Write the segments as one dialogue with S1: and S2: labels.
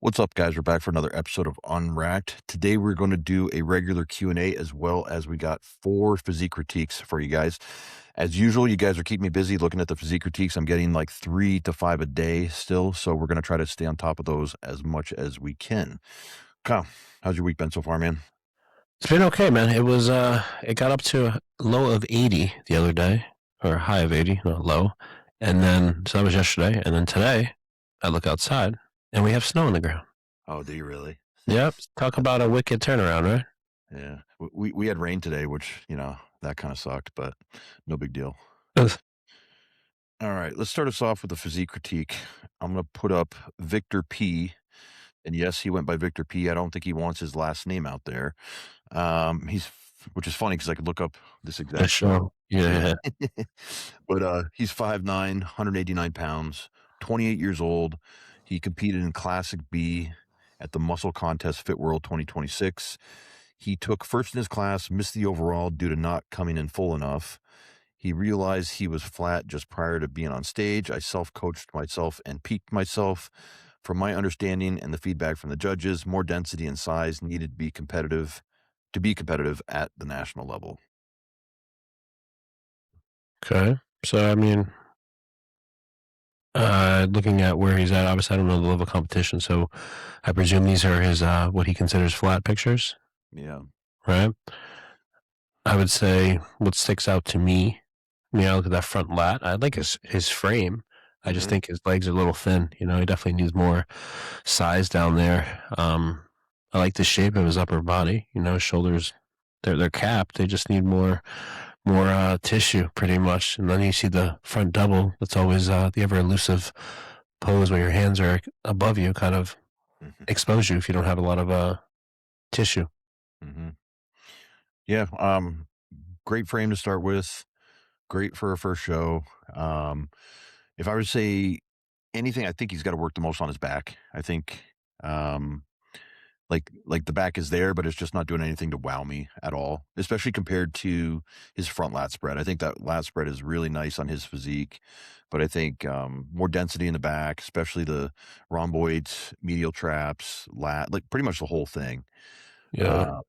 S1: What's up, guys? We're back for another episode of Unwracked. Today, we're going to do a regular Q&A as well as we got 4 physique critiques for you guys. As usual, you guys are keeping me busy looking at the physique critiques. I'm getting like 3 to 5 a day still, so we're going to try to stay on top of those as much as we can. Kyle, how's your week been so far, man?
S2: It's been okay, man. It got up to a low of 80 the other day, or a high of 80, not low. And then, so that was yesterday. And then today, I look outside and we have snow on the ground.
S1: Oh, do you really?
S2: Yep. Talk about a wicked turnaround, right?
S1: Yeah. We had rain today, which, that kind of sucked, but no big deal.
S2: Ugh.
S1: All right, let's start us off with the physique critique. I'm going to put up Victor P. And yes, he went by Victor P. I don't think he wants his last name out there. Which is funny because I could look up this exact
S2: show. Yeah.
S1: But he's 5'9", 189 pounds, 28 years old. He competed in Classic B at the Muscle Contest Fit World 2026. He took first in his class, missed the overall due to not coming in full enough. He realized he was flat just prior to being on stage. I self-coached myself and peaked myself. From my understanding and the feedback from the judges, more density and size needed to be competitive at the national level.
S2: Okay. So, I mean, looking at where he's at, obviously I don't know the level of competition. So I presume these are his, what he considers flat pictures.
S1: Yeah.
S2: Right. I would say what sticks out to me, look at that front lat. I like his frame. I just think his legs are a little thin. He definitely needs more size down there. I like the shape of his upper body. His shoulders, they're capped. They just need more tissue, pretty much. And then you see the front double. That's always the ever elusive pose where your hands are above you, kind of expose you if you don't have a lot of tissue.
S1: Yeah. Great frame to start with. Great for a first show. If I were to say anything, I think he's got to work the most on his back. I think, like the back is there, but it's just not doing anything to wow me at all, especially compared to his front lat spread. I think that lat spread is really nice on his physique, but I think more density in the back, especially the rhomboids, medial traps, lat, like pretty much the whole thing.
S2: Yeah.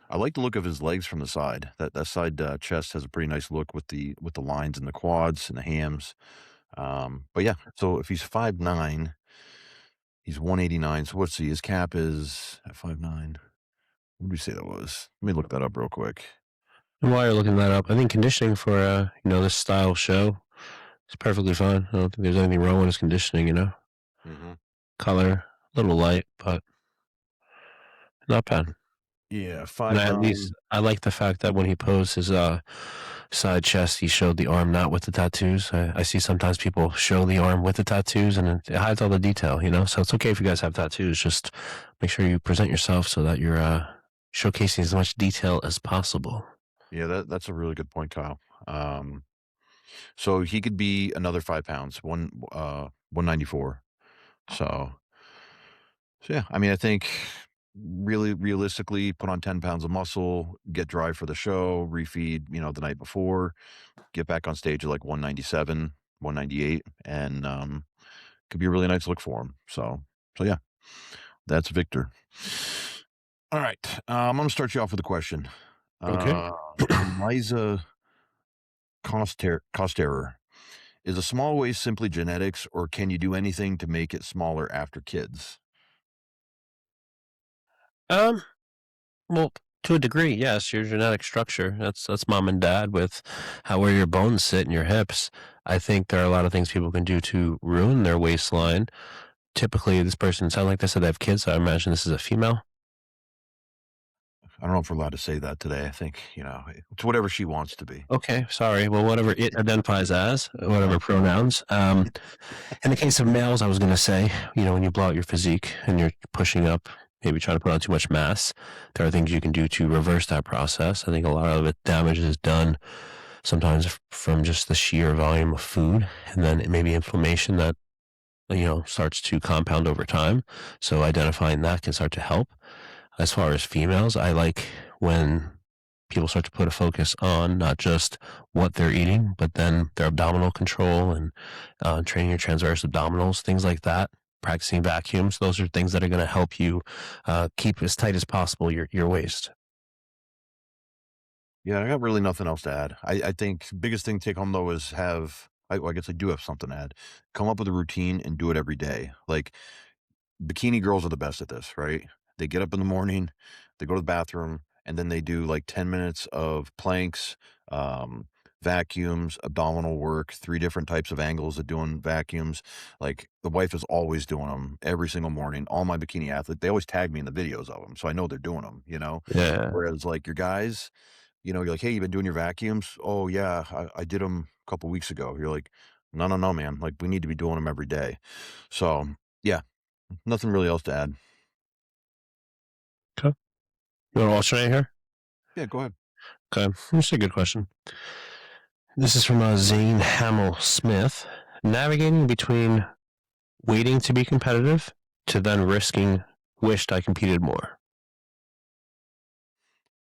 S1: I like the look of his legs from the side. That side chest has a pretty nice look with the lines in the quads and the hams. But yeah, so if he's 5'9", he's 189. So what's his cap is at 5'9". What did we say that was? Let me look that up real quick.
S2: And while you're looking that up, I think conditioning for this style show is perfectly fine. I don't think there's anything wrong with his conditioning. Color, a little light, but not bad.
S1: Yeah,
S2: And at
S1: 5'9".
S2: least I like the fact that when he posed his side chest, he showed the arm not with the tattoos. I see sometimes people show the arm with the tattoos, and it hides all the detail. So it's okay if you guys have tattoos. Just make sure you present yourself so that you're showcasing as much detail as possible.
S1: Yeah, that's a really good point, Kyle. So he could be another 5 pounds, 194. So yeah, I mean, I think really realistically, put on 10 pounds of muscle, get dry for the show, refeed, the night before, get back on stage at like 197, 198, and could be a really nice look for him. So yeah, that's Victor. All right, I'm going to start you off with a question.
S2: Okay.
S1: Liza Costerer, is a small waist simply genetics, or can you do anything to make it smaller after kids?
S2: Well, to a degree, yes. Your genetic structure, that's mom and dad with where your bones sit in your hips. I think there are a lot of things people can do to ruin their waistline. Typically, this person sounds like they said they have kids, so I imagine this is a female.
S1: I don't know if we're allowed to say that today. I think, it's whatever she wants to be.
S2: Okay, sorry. Well, whatever it identifies as, whatever pronouns. In the case of males, I was going to say, when you blow out your physique and you're pushing up, maybe trying to put on too much mass, there are things you can do to reverse that process. I think a lot of it damage is done sometimes from just the sheer volume of food, and then it may be inflammation that starts to compound over time. So identifying that can start to help. As far as females, I like when people start to put a focus on not just what they're eating, but then their abdominal control and training your transverse abdominals, things like that. practicing vacuums. Those are things that are going to help you keep as tight as possible your waist.
S1: Yeah, I got really nothing else to add. I think biggest thing to take home though is I guess I do have something to add. Come up with a routine and do it every day. Like bikini girls are the best at this, right? They get up in the morning, they go to the bathroom, and then they do like 10 minutes of planks, um, vacuums, abdominal work, three different types of angles of doing vacuums. Like the wife is always doing them every single morning. All my bikini athletes, they always tag me in the videos of them. So I know they're doing them, you know?
S2: Yeah.
S1: Whereas like your guys, you're like, hey, you've been doing your vacuums? Oh, yeah, I did them a couple weeks ago. You're like, no, no, no, man. Like we need to be doing them every day. So, yeah, nothing really else to add.
S2: Okay. You want to alternate here?
S1: Yeah, go ahead.
S2: Okay. That's a good question. This is from Zane Hamill Smith. Navigating between waiting to be competitive to then risking wished I competed more.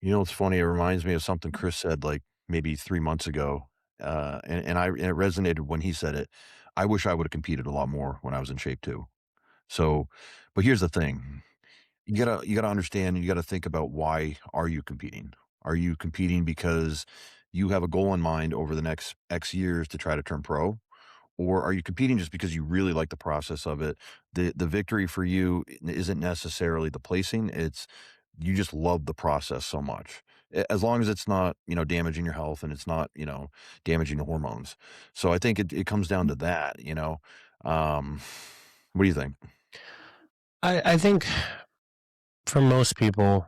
S1: You know, it's funny. It reminds me of something Chris said like maybe 3 months ago. And it resonated when he said it. I wish I would have competed a lot more when I was in shape too. So, but here's the thing. You gotta understand, you gotta think about why are you competing? Are you competing because you have a goal in mind over the next X years to try to turn pro? Or are you competing just because you really like the process of it? The victory for you isn't necessarily the placing, it's you just love the process so much. As long as it's not, damaging your health and it's not, damaging the hormones. So I think it comes down to that. Um, what do you think?
S2: I think for most people,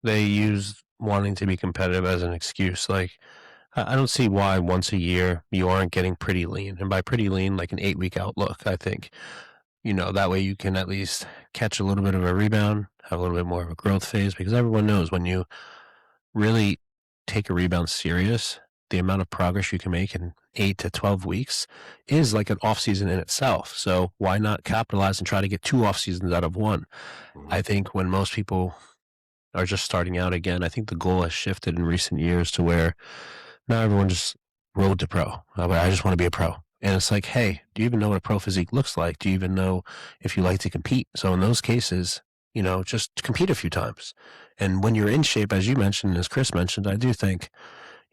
S2: they use wanting to be competitive as an excuse. Like, I don't see why once a year you aren't getting pretty lean. And by pretty lean, like an 8 week outlook, I think. That way you can at least catch a little bit of a rebound, have a little bit more of a growth phase, because everyone knows when you really take a rebound serious, the amount of progress you can make in 8 to 12 weeks is like an off season in itself. So why not capitalize and try to get 2 off seasons out of one?
S1: Mhm.
S2: I think when most people are just starting out again, I think the goal has shifted in recent years to where now everyone just road to pro. I just want to be a pro. And it's like, hey, do you even know what a pro physique looks like? Do you even know if you like to compete? So in those cases, just compete a few times. And when you're in shape, as you mentioned, as Chris mentioned, I do think,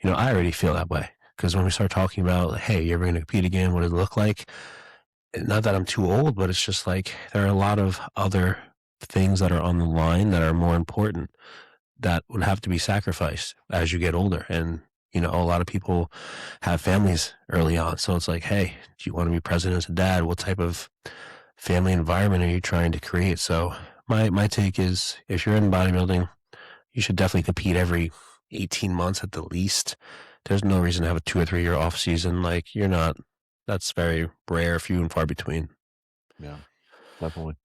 S2: I already feel that way. Because when we start talking about, hey, you're ever going to compete again? What does it look like? Not that I'm too old, but it's just like there are a lot of other things that are on the line that are more important that would have to be sacrificed as you get older. And, a lot of people have families early on. So it's like, hey, do you want to be present as a dad? What type of family environment are you trying to create? So my take is if you're in bodybuilding, you should definitely compete every 18 months at the least. There's no reason to have a 2 or 3 year off season. Like that's very rare, few and far between.
S1: Yeah, definitely.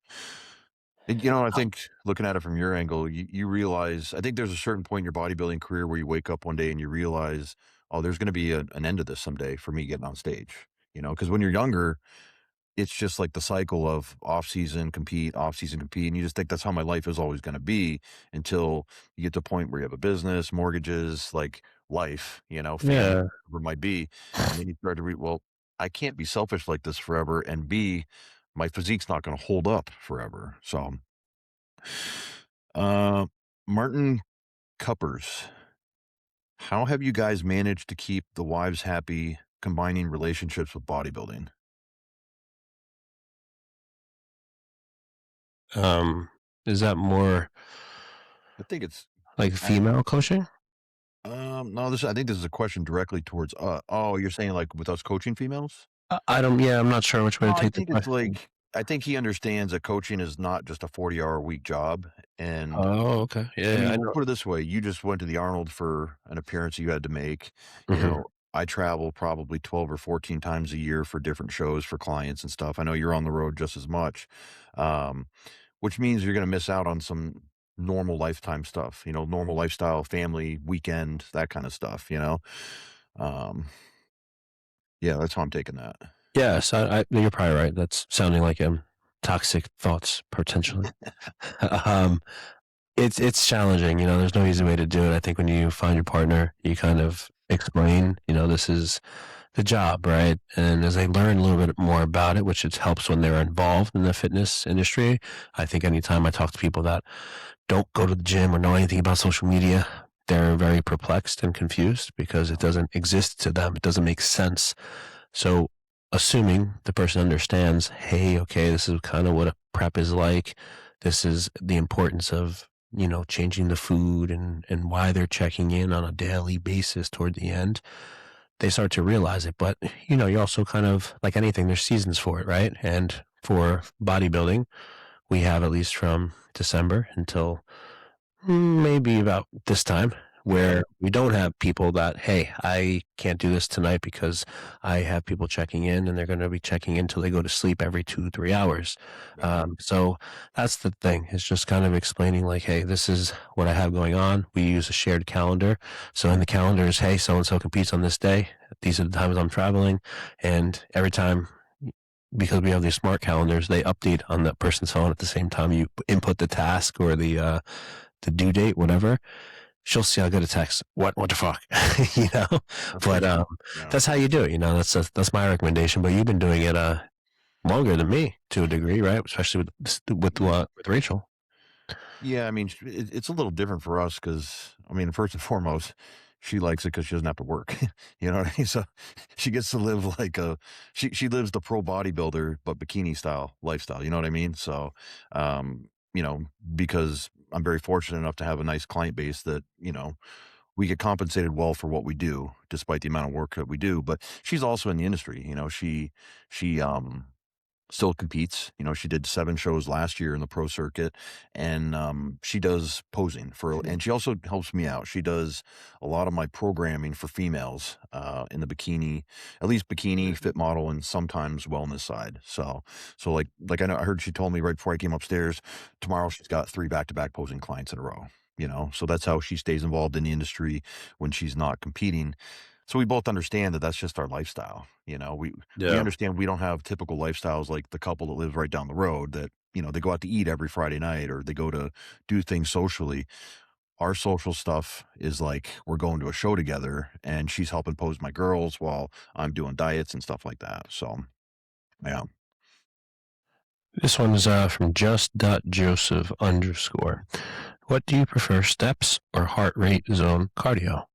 S1: I think looking at it from your angle, you realize, I think there's a certain point in your bodybuilding career where you wake up one day and you realize, oh, there's going to be an end to this someday for me getting on stage, because when you're younger, it's just like the cycle of off season, compete. And you just think that's how my life is always going to be until you get to a point where you have a business, mortgages, like life, family,
S2: Yeah.
S1: whatever it might be. And then you start to read, well, I can't be selfish like this forever. And B, my physique's not going to hold up forever. So, uh, Martin Cuppers, how have you guys managed to keep the wives happy combining relationships with bodybuilding?
S2: Um, is that more
S1: I think it's
S2: like female coaching?
S1: no, I think this is a question directly towards oh, you're saying like with us coaching females?
S2: I don't. Yeah, I'm not sure which way
S1: No,
S2: to
S1: I
S2: take the
S1: think it's
S2: question.
S1: like I think he understands that coaching is not just a 40-hour a week job. And
S2: Oh, okay.
S1: I
S2: Yeah,
S1: mean,
S2: I
S1: we'll
S2: know.
S1: put it this way, you just went to the Arnold for an appearance you had to make. You
S2: Mhm.
S1: know, I travel probably 12 or 14 times a year for different shows for clients and stuff. I know you're on the road just as much. Um, which means you're gonna miss out on some normal lifetime stuff, normal lifestyle, family, weekend, that kind of stuff. Um, yeah, that's how I'm taking that.
S2: Yes, you're probably right. That's sounding like toxic thoughts potentially. um, it's challenging. There's no easy way to do it. I think when you find your partner, you kind of explain. This is the job, right? And as they learn a little bit more about it, which it helps when they're involved in the fitness industry, I think anytime I talk to people that don't go to the gym or know anything about social media, they're very perplexed and confused because it doesn't exist to them. It doesn't make sense. So, assuming the person understands, hey, okay, this is kind of what a prep is like. This is the importance of, changing the food and why they're checking in on a daily basis toward the end. They start to realize it. But, you're also kind of like anything, there's seasons for it, right? And for bodybuilding, we have at least from December until maybe about this time
S1: Yeah.
S2: where we don't have people that, hey, I can't do this tonight because I have people checking in and they're going to be checking in until they go to sleep every 2, 3 hours.
S1: Gotcha.
S2: So that's the thing. It's just kind of explaining like, hey, this is what I have going on. We use a shared calendar. So in the calendar is, hey, so-and-so competes on this day. These are the times I'm traveling. And every time, because we have these smart calendars, they update on that person's phone at the same time you input the task or the due date, whatever. She'll see I'll get a text. What the fuck, you know?
S1: That's
S2: But
S1: pretty cool. Yeah.
S2: that's how you do it. That's my recommendation. But you've been doing it longer than me to a degree, right? Especially with Rachel.
S1: Yeah, I mean, it's a little different for us because, I mean, first and foremost, she likes it because she doesn't have to work. You know what I mean? So she gets to live like she lives the pro bodybuilder, but bikini style lifestyle. You know what I mean? So, you know, because I'm very fortunate enough to have a nice client base that, we get compensated well for what we do, despite the amount of work that we do. But she's also in the industry. She still competes. She did 7 shows last year in the pro circuit, and, she does posing and she also helps me out. She does a lot of my programming for females, in the bikini, at least bikini, fit model, and sometimes wellness side. So like I heard she told me right before I came upstairs, tomorrow she's got 3 back-to-back posing clients in a row, So that's how she stays involved in the industry when she's not competing. So we both understand that that's just our lifestyle. We
S2: Yeah.
S1: understand we don't have typical lifestyles like the couple that lives right down the road that, they go out to eat every Friday night or they go to do things socially. Our social stuff is like we're going to a show together and she's helping pose my girls while I'm doing diets and stuff like that. So, yeah.
S2: This one is from just.joseph underscore. What do you prefer, steps or heart rate zone cardio?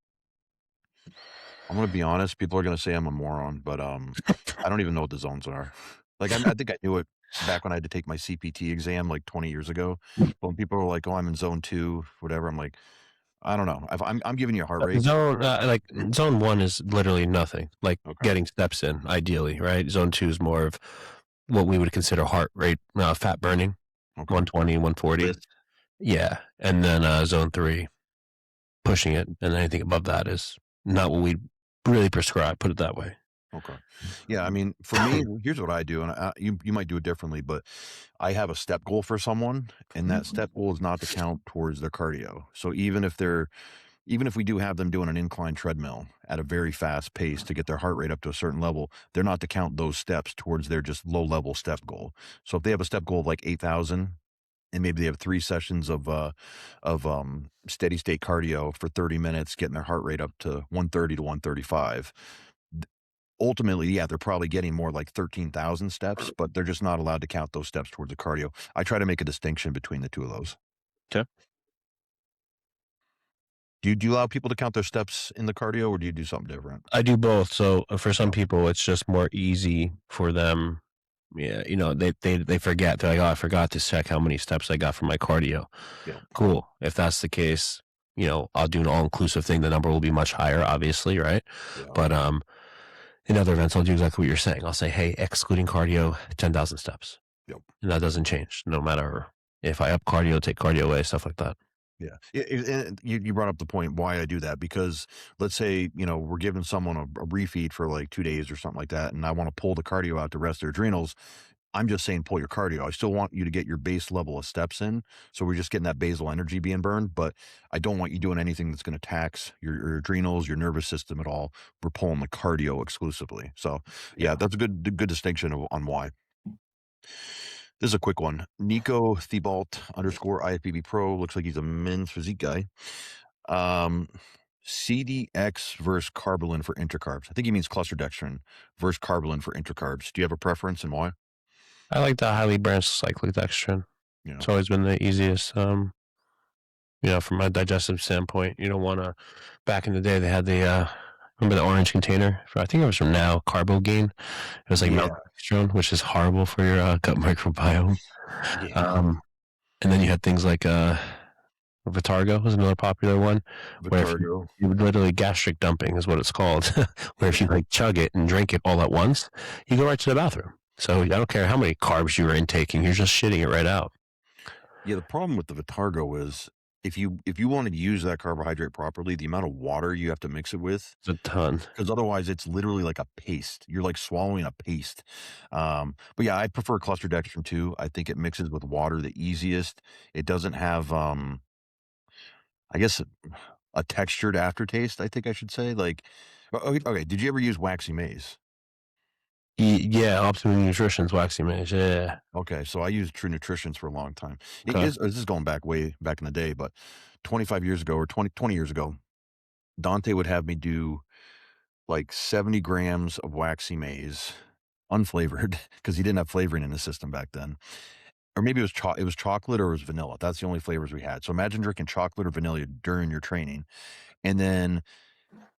S1: I'm going to be honest. People are going to say I'm a moron, but I don't even know what the zones are. Like, I think I knew it back when I had to take my CPT exam like 20 years ago. But when people are like, "Oh, I'm in zone 2, whatever," I'm like, I don't know. I'm giving you a heart rate.
S2: Zone one is literally nothing, like
S1: Okay.
S2: getting steps in, ideally, right? Zone two is more of what we would consider heart rate, fat burning,
S1: Okay.
S2: 120, 140.
S1: List.
S2: Yeah. And then zone three, pushing it. And anything above that is not what we really prescribe, put it that way.
S1: Okay. Yeah, I mean, for me, here's what I do, and you might do it differently, but I have a step goal for someone, and that step goal is not to count towards their cardio. So even if we do have them doing an incline treadmill at a very fast pace to get their heart rate up to a certain level, they're not to count those steps towards their just low level step goal. So if they have a step goal of like 8,000 and maybe they have 3 sessions of steady state cardio for 30 minutes, getting their heart rate up to 130 to 135. Ultimately, yeah, they're probably getting more like 13,000 steps, but they're just not allowed to count those steps towards the cardio. I try to make a distinction between the two of those.
S2: Okay.
S1: Do you allow people to count their steps in the cardio, or do you do something different?
S2: I do both. So for some
S1: Oh,
S2: people, it's just more easy for them. Yeah, they forget. They're like, oh, I forgot to check how many steps I got from my cardio.
S1: yeah,
S2: Cool. If that's the case, I'll do an all inclusive thing. The number will be much higher, obviously, right?
S1: yeah,
S2: But in other events, I'll do exactly what you're saying. I'll say, hey, excluding cardio, 10,000 steps,
S1: yep,
S2: and that doesn't change no matter if I up cardio, take cardio away, stuff like that.
S1: yeah. And you brought up the point why I do that because let's say we're giving someone a refeed for like 2 days or something like that, and I want to pull the cardio out to rest their adrenals. I'm just saying pull your cardio. I still want you to get your base level of steps in. So we're just getting that basal energy being burned, but I don't want you doing anything that's going to tax your adrenals, your nervous system at all. We're pulling the cardio exclusively. So yeah, that's a good distinction on why. This is a quick one. Nico Thibault underscore IFBB Pro looks like he's a men's physique guy. Um, CDX versus Carbolin for intracarbs. I think he means cluster Dextrin versus Carbolin for intracarbs. Do you have a preference and why?
S2: I like the highly branched cyclic dextrin.
S1: Yeah.
S2: It's always been the easiest. From a digestive standpoint, you don't want to. Back in the day, they had the remember the orange container? I think it was from Now Carbo Gain. It was like
S1: Yeah.
S2: maltodextrin, which is horrible for your gut microbiome.
S1: Yeah.
S2: And then you had things like Vitargo was another popular one, where if
S1: Vitargo.
S2: you would literally gastric dumping is what it's called, where if you like chug it and drink it all at once, you go right to the bathroom. So I don't care how many carbs you were intaking, you're just shitting it right out.
S1: Yeah, the problem with the Vitargo is if you wanted to use that carbohydrate properly, the amount of water you have to mix it with,
S2: It's a ton.
S1: because otherwise it's literally like a paste. You're like swallowing a paste. But yeah, I prefer cluster dextrin too. I think it mixes with water the easiest. It doesn't have, I guess, a textured aftertaste. I think I should say. Like, okay, did you ever use waxy maize?
S2: Yeah, Optimum Nutrition's waxy maize. Yeah.
S1: Okay, so I used True Nutritions for a long time.
S2: Okay.
S1: This is going back way back in the day, but 25 years ago or 20 years ago, Dante would have me do like 70 grams of waxy maize, unflavored, because he didn't have flavoring in the system back then. Or maybe it was chocolate or it was vanilla. That's the only flavors we had. So imagine drinking chocolate or vanilla during your training. And then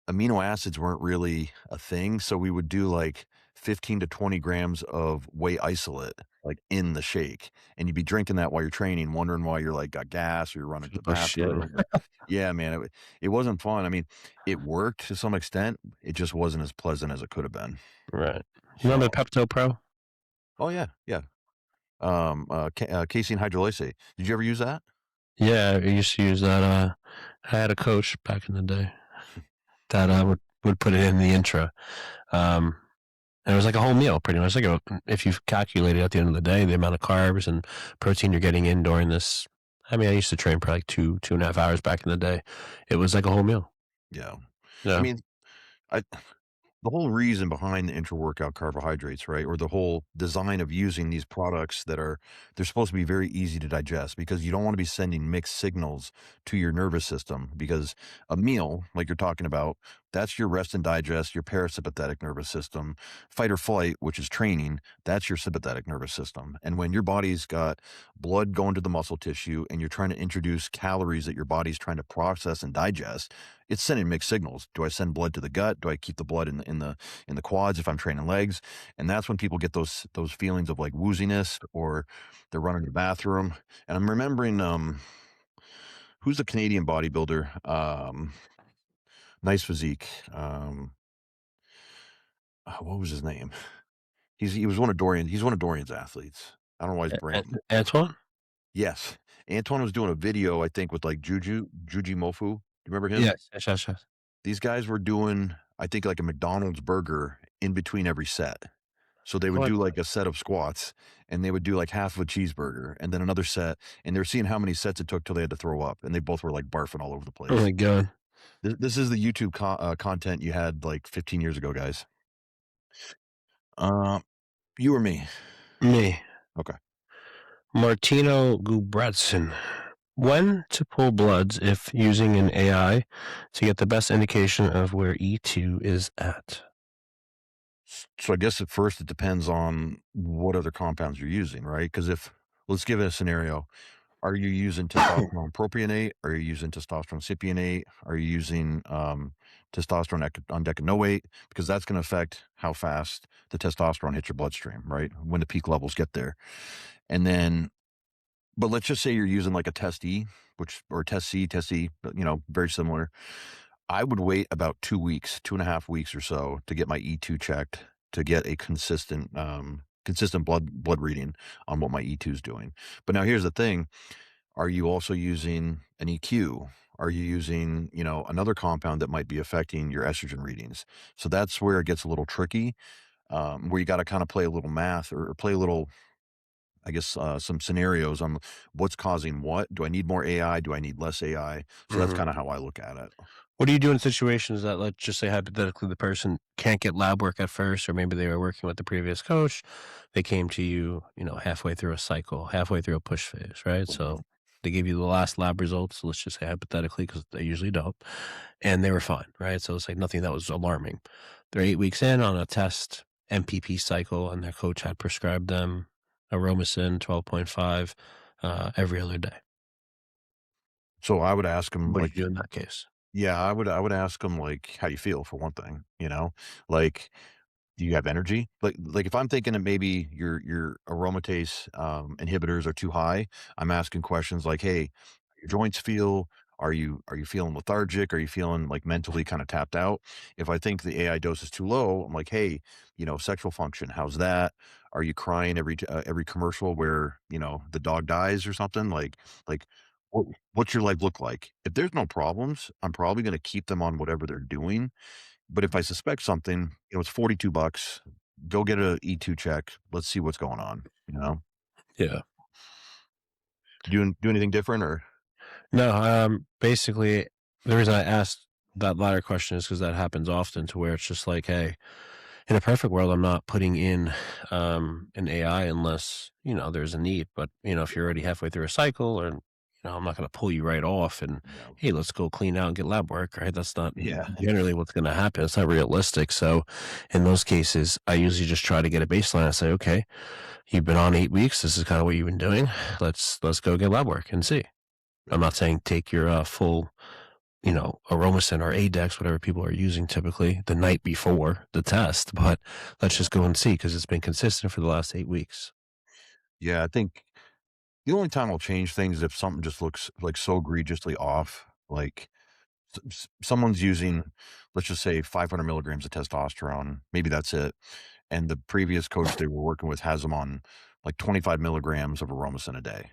S1: amino acids weren't really a thing. So we would do like 15 to 20 grams of whey isolate, like in the shake. And you'd be drinking that while you're training, wondering why you're like got gas or you're running to the
S2: Oh, shit.
S1: bathroom. Yeah, man, it wasn't fun. I mean, it worked to some extent. It just wasn't as pleasant as it could have been.
S2: Right. You remember
S1: So,
S2: Pepto Pro?
S1: oh yeah, yeah. Casein hydrolysate. Did you ever use that?
S2: Yeah, I used to use that. I had a coach back in the day that would put it in the intra. And it was like a whole meal, pretty much. If you calculate it at the end of the day, the amount of carbs and protein you're getting in during this. I mean, I used to train for like 2.5 hours back in the day. It was like a whole meal.
S1: Yeah. I
S2: Yeah.
S1: mean, I the whole reason behind the intra-workout carbohydrates, right? Or the whole design of using these products they're supposed to be very easy to digest because you don't want to be sending mixed signals to your nervous system because a meal, like you're talking about, that's your rest and digest, your parasympathetic nervous system. Fight or flight, which is training, that's your sympathetic nervous system. And when your body's got blood going to the muscle tissue and you're trying to introduce calories that your body's trying to process and digest, it's sending mixed signals. Do I send blood to the gut? Do I keep the blood in the quads if I'm training legs? And that's when people get those feelings of like wooziness or they're running to the bathroom. And I'm remembering who's the Canadian bodybuilder? Nice physique. What was his name? He was one of Dorian's athletes. I don't know why his brain.
S2: Antoine?
S1: Yes. Antoine was doing a video, I think, with like Juji Mofu. Do you remember him?
S2: Yes.
S1: These guys were doing, I think, like a McDonald's burger in between every set. So they would
S2: What?
S1: do like a set of squats and they would do like half of a cheeseburger and then another set. And they were seeing how many sets it took till they had to throw up. And they both were like barfing all over the
S2: Oh
S1: place.
S2: my god.
S1: This is the YouTube content you had like 15 years ago, guys. You or me?
S2: Me.
S1: Okay.
S2: Martino Gubratson. When to pull bloods if using an AI to get the best indication of where E2 is at?
S1: So I guess at first it depends on what other compounds you're using, right? Because let's give it a scenario. Are you using testosterone propionate? Are you using testosterone cypionate? Are you using testosterone undecanoate? Because that's going to affect how fast the testosterone hits your bloodstream, right? When the peak levels get there. And then, but let's just say you're using like a test E, or test C, very similar. I would wait about 2 weeks, 2.5 weeks or so to get my E2 checked to get a consistent blood reading on what my E2 is doing. But now here's the thing. Are you also using an EQ? Are you using, another compound that might be affecting your estrogen readings? So that's where it gets a little tricky, where you got to kind of play a little math or play a little, I guess, some scenarios on what's causing what. Do I need more AI? Do I need less AI? So that's kind of how I look at it.
S2: What do you do in situations that, let's just say hypothetically, the person can't get lab work at first, or maybe they were working with the previous coach, they came to you, halfway through a cycle, halfway through a push phase, right? So They gave you the last lab results, let's just say hypothetically, because they usually don't, and they were fine, right? So it's like nothing that was alarming. They're 8 weeks in on a test MPP cycle, and their coach had prescribed them Aromasin 12.5 every other day.
S1: So I would ask him,
S2: What do
S1: like,
S2: you do in that case?
S1: yeah, I would ask him, like, how do you feel, for one thing, you know? Like, do you have energy? Like if I'm thinking that maybe your aromatase inhibitors are too high, I'm asking questions like, "Hey, your joints feel? Are you feeling lethargic? Are you feeling like mentally kind of tapped out?" If I think the AI dose is too low, I'm like, "Hey, sexual function, how's that? Are you crying every commercial where the dog dies or something? Like what, what's your life look like?" If there's no problems, I'm probably going to keep them on whatever they're doing, but if I suspect something, it's $42. Go get a E2 check. Let's see what's going on, you know?
S2: Yeah.
S1: Do anything different or
S2: No, basically, the reason I asked that latter question is because that happens often to where it's just like, hey, in a perfect world, I'm not putting in an AI unless, there's a need. But, if you're already halfway through a cycle or, I'm not going to pull you right off and,
S1: no.
S2: hey, let's go clean out and get lab work, right? That's not
S1: Yeah.
S2: generally what's going to happen. It's not realistic. So in those cases, I usually just try to get a baseline. I say, okay, you've been on 8 weeks. This is kind of what you've been doing. Let's go get lab work and see. I'm not saying take your full, Aromasin or Adex, whatever people are using typically the night before the test, but let's just go and see because it's been consistent for the last 8 weeks.
S1: Yeah, I think the only time I'll change things is if something just looks, like, so egregiously off, like, someone's using, let's just say 500 milligrams of testosterone, maybe that's it, and the previous coach they were working with has them on, like, 25 milligrams of Aromasin a day.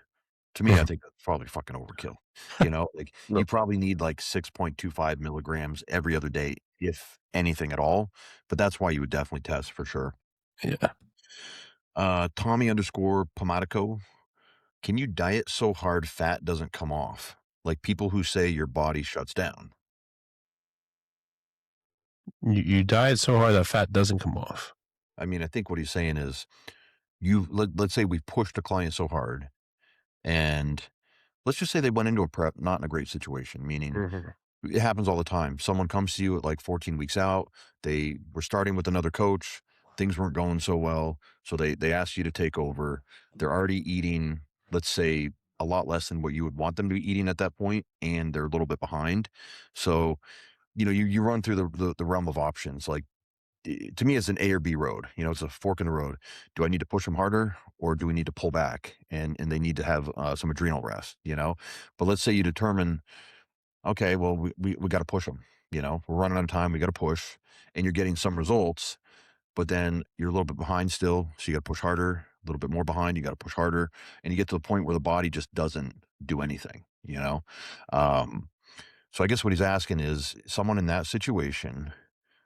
S1: To me, I
S2: Mhm.
S1: think that's probably fucking overkill, like,
S2: No.
S1: you probably need, like, 6.25 milligrams every other day, if anything at all, but that's why you would definitely test for sure.
S2: Yeah.
S1: Tommy underscore Pomatico, can you diet so hard fat doesn't come off? Like people who say your body shuts down.
S2: You diet so hard that fat doesn't come off.
S1: I mean, I think what he's saying is let's say we pushed a client so hard, and let's just say they went into a prep not in a great situation, meaning
S2: Mhm.
S1: it happens all the time. Someone comes to you at like 14 weeks out. They were starting with another coach. Things weren't going so well. So they asked you to take over. They're already eating, let's say, a lot less than what you would want them to be eating at that point, and they're a little bit behind. So, you run through the realm of options. Like to me, it's an A or B road. It's a fork in the road. Do I need to push them harder, or do we need to pull back and they need to have some adrenal rest? But let's say you determine, okay, well, we got to push them. We're running out of time. We got to push, and you're getting some results, but then you're a little bit behind still. So you got to push harder, a little bit more behind. You got to push harder. And you get to the point where the body just doesn't do anything. Um, so I guess what he's asking is someone in that situation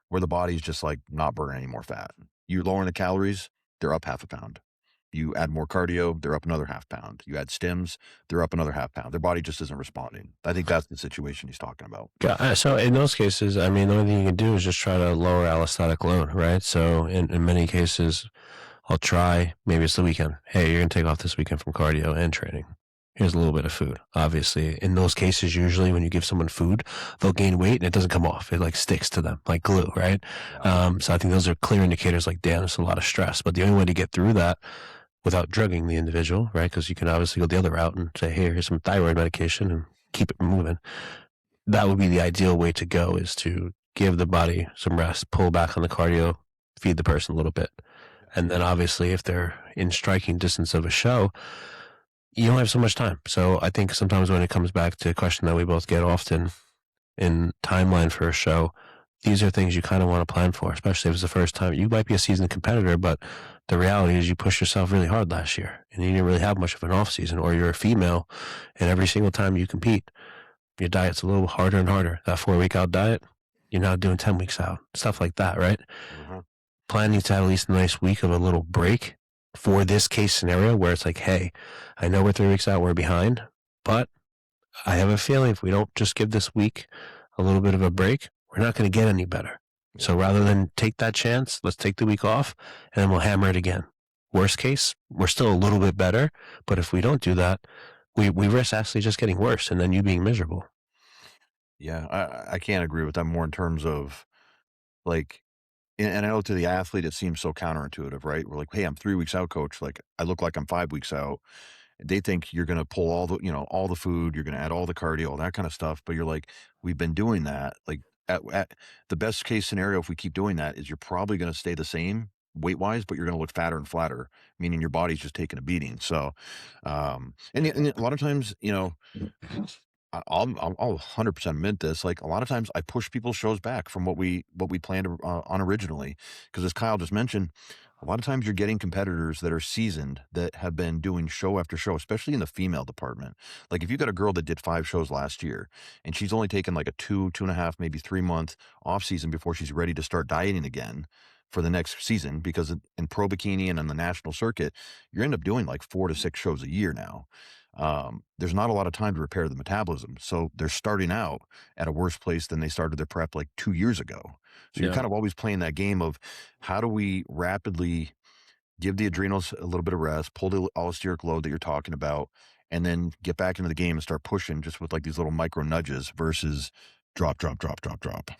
S1: where the body's just like not burning any more fat. You lowering the calories, they're up half a pound. You add more cardio, they're up another half pound. You add stims, they're up another half pound. Their body just isn't responding. I think that's the situation he's talking about.
S2: So in those cases, I mean, the only thing you can do is just try to lower allostatic load, right? So in many cases, I'll try, maybe it's the weekend. Hey, you're going to take off this weekend from cardio and training. Here's a little bit of food. Obviously, in those cases, usually when you give someone food, they'll gain weight and it doesn't come off. It like sticks to them like glue, right? So I think those are clear indicators like, damn, it's a lot of stress. But the only way to get through that without drugging the individual, right? Because you can obviously go the other route and say, hey, here's some thyroid medication and keep it moving. That would be the ideal way to go, is to give the body some rest, pull back on the cardio, feed the person a little bit. And then obviously if they're in striking distance of a show, you don't have so much time. So I think sometimes when it comes back to a question that we both get often in timeline for a show, these are things you kind of want to plan for, especially if it's the first time. You might be a seasoned competitor, but the reality is you pushed yourself really hard last year and you didn't really have much of an off season, or you're a female and every single time you compete, your diet's a little harder and harder. That 4 week out diet, you're now doing 10 weeks out, stuff like that, right?
S1: Uh-huh.
S2: Planning to have at least a nice week of a little break for this case scenario where it's like, hey, I know we're 3 weeks out, we're behind, but I have a feeling if we don't just give this week a little bit of a break, we're not going to get any better. So rather than take that chance, let's take the week off and then we'll hammer it again. Worst case, we're still a little bit better, but if we don't do that, we risk actually just getting worse and then you being miserable.
S1: Yeah, I can't agree with that more in terms of like, and I know to the athlete it seems so counterintuitive, right? We're like, hey, I'm 3 weeks out, coach. Like I look like I'm 5 weeks out. They think you're going to pull all the, all the food, you're going to add all the cardio, all that kind of stuff. But you're like, we've been doing that. Like at the best case scenario, if we keep doing that, is you're probably going to stay the same weight wise, but you're going to look fatter and flatter, meaning your body's just taking a beating. So, and a lot of times, I'll 100% admit this. Like a lot of times, I push people's shows back from what we planned on originally, because as Kyle just mentioned, a lot of times you're getting competitors that are seasoned that have been doing show after show, especially in the female department. Like if you got a girl that did 5 shows last year, and she's only taken like a 2.5, maybe 3 month off season before she's ready to start dieting again for the next season, because in pro bikini and on the national circuit, you end up doing like 4 to 6 shows a year now. There's not a lot of time to repair the metabolism. So they're starting out at a worse place than they started their prep like 2 years ago. So you're
S2: Yeah.
S1: kind of always playing that game of how do we rapidly give the adrenals a little bit of rest, pull the allosteric load that you're talking about, and then get back into the game and start pushing just with like these little micro nudges versus drop, drop, drop, drop, drop.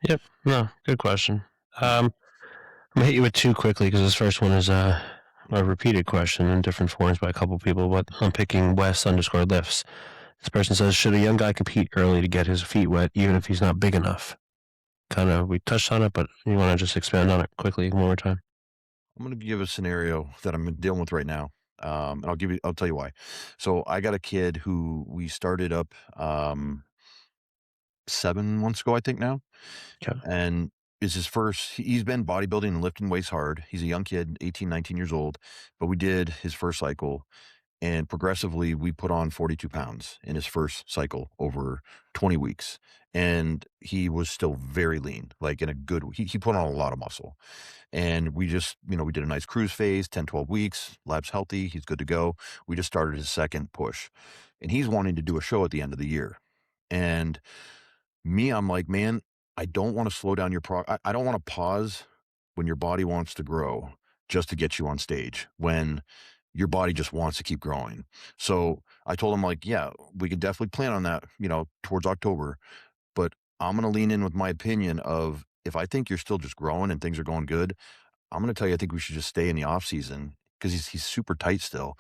S2: Yep. No, good question.
S1: Yeah.
S2: I'm gonna hit you with two quickly because this first one is a repeated question in different forms by a couple people, but I'm picking West_lifts. This person says, should a young guy compete early to get his feet wet, even if he's not big enough? Kind of, we touched on it, but you want to just expand on it quickly one more time?
S1: I'm going to give a scenario that I'm dealing with right now. And I'll tell you why. So I got a kid who we started up 7 months ago, I think now.
S2: Okay.
S1: And is his first, he's been bodybuilding and lifting weights hard. He's a young kid, 18, 19 years old, but we did his first cycle, and progressively we put on 42 pounds in his first cycle over 20 weeks. And he was still very lean, like in a good, he put on a lot of muscle. And we just, we did a nice cruise phase, 10, 12 weeks, lab's healthy. He's good to go. We just started his second push, and he's wanting to do a show at the end of the year. And I'm like, man, I don't want to slow down your I don't want to pause when your body wants to grow just to get you on stage when your body just wants to keep growing. So I told him, like, yeah, we could definitely plan on that, towards October, but I'm going to lean in with my opinion of, if I think you're still just growing and things are going good, I'm going to tell you, I think we should just stay in the off season, because he's super tight still.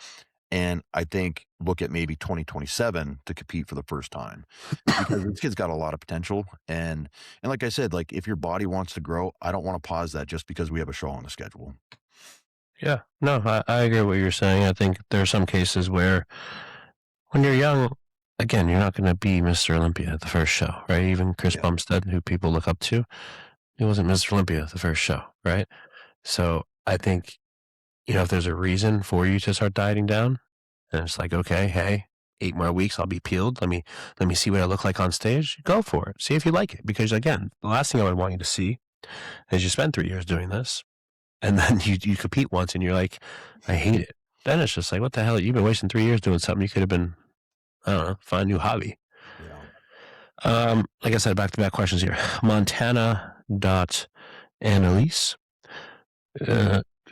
S1: And I think look at maybe 2027 to compete for the first time, because this kid's got a lot of potential. And like I said, like if your body wants to grow, I don't want to pause that just because we have a show on the schedule.
S2: Yeah, no, I agree with what you're saying. I think there are some cases where when you're young, again, you're not going to be Mr. Olympia at the first show, right? Even Chris
S1: Yeah.
S2: Bumstead, who people look up to, he wasn't Mr. Olympia at the first show, right? So I think, if there's a reason for you to start dieting down, and it's like, okay, hey, 8 more weeks, I'll be peeled. Let me see what I look like on stage. Go for it. See if you like it. Because again, the last thing I would want you to see is you spend 3 years doing this, and then you compete once and you're like, I hate it. Then it's just like, what the hell? You've been wasting 3 years doing something you could have been, I don't know, find a new hobby.
S1: Yeah.
S2: Like I said, back-to-back questions here. Montana.Annalise.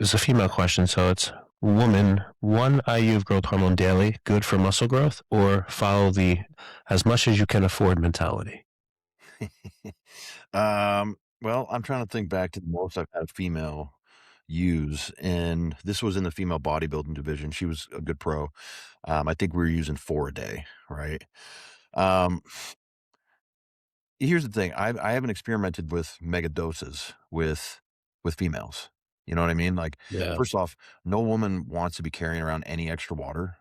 S2: It's a female question, so it's, woman, 1 IU of growth hormone daily, good for muscle growth, or follow the as much as you can afford mentality?
S1: Well, I'm trying to think back to the most I've had a female use, and this was in the female bodybuilding division. She was a good pro. I think we were using 4 a day, right? Um, Here's the thing. I haven't experimented with mega doses with females. You know what I mean? Like,
S2: Yeah.
S1: first off, no woman wants to be carrying around any extra water.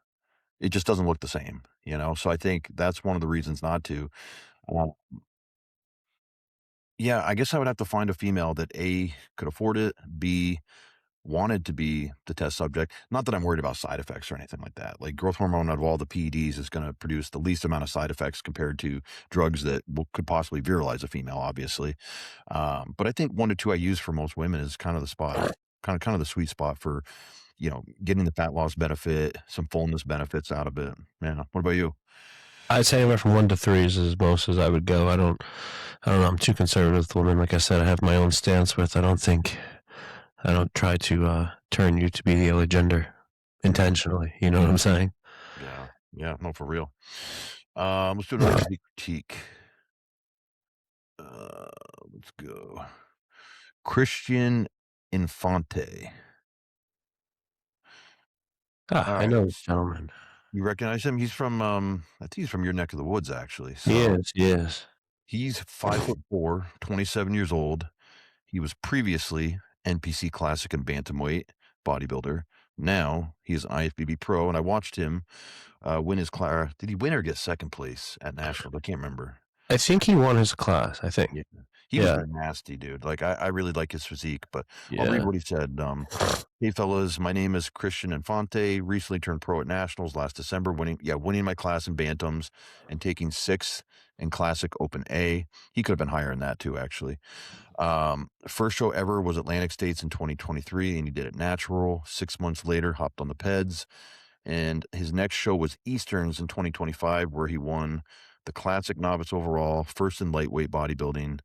S1: It just doesn't look the same, So I think that's one of the reasons not to. Uh, yeah, I guess I would have to find a female that A, could afford it, B, wanted to be the test subject. Not that I'm worried about side effects or anything like that. Like growth hormone out of all the PEDs is going to produce the least amount of side effects compared to drugs that could possibly virilize a female, obviously. But I think 1 to 2 I use for most women is kind of the spot, kind of the sweet spot for, getting the fat loss benefit, some fullness benefits out of it. Yeah. What about you?
S2: I'd say anywhere from 1 to 3 is as most as I would go. I don't know. I'm too conservative with women. Like I said, I have my own stance with. I don't try to turn you to be the other gender intentionally. You know what I'm saying?
S1: Yeah. Yeah, no, for real. Let's do another physique critique. Let's go. Christian Infante.
S2: Ah,
S1: All
S2: I
S1: right.
S2: know this gentleman.
S1: You recognize him? He's from I think he's from your neck of the woods actually.
S2: He
S1: So
S2: is, he is.
S1: he's 5'4", 27 years old. He was previously NPC Classic and Bantamweight bodybuilder. Now he's an IFBB pro, and I watched him win his class. Did he win or get second place at nationals? I can't remember.
S2: I think he won his class, I think.
S1: Yeah. He was
S2: Yeah,
S1: nasty, dude. Like I really like his physique, but I'll read
S2: yeah.
S1: what he said. Hey fellas, my name is Christian Infante. Recently turned pro at nationals last December, winning my class in bantams and taking sixth in Classic Open A. He could have been higher than that too, actually. First show ever was Atlantic States in 2023, and he did it natural. 6 months later, hopped on the PEDs, and his next show was Easterns in 2025, where he won the Classic Novice overall, first in lightweight bodybuilding.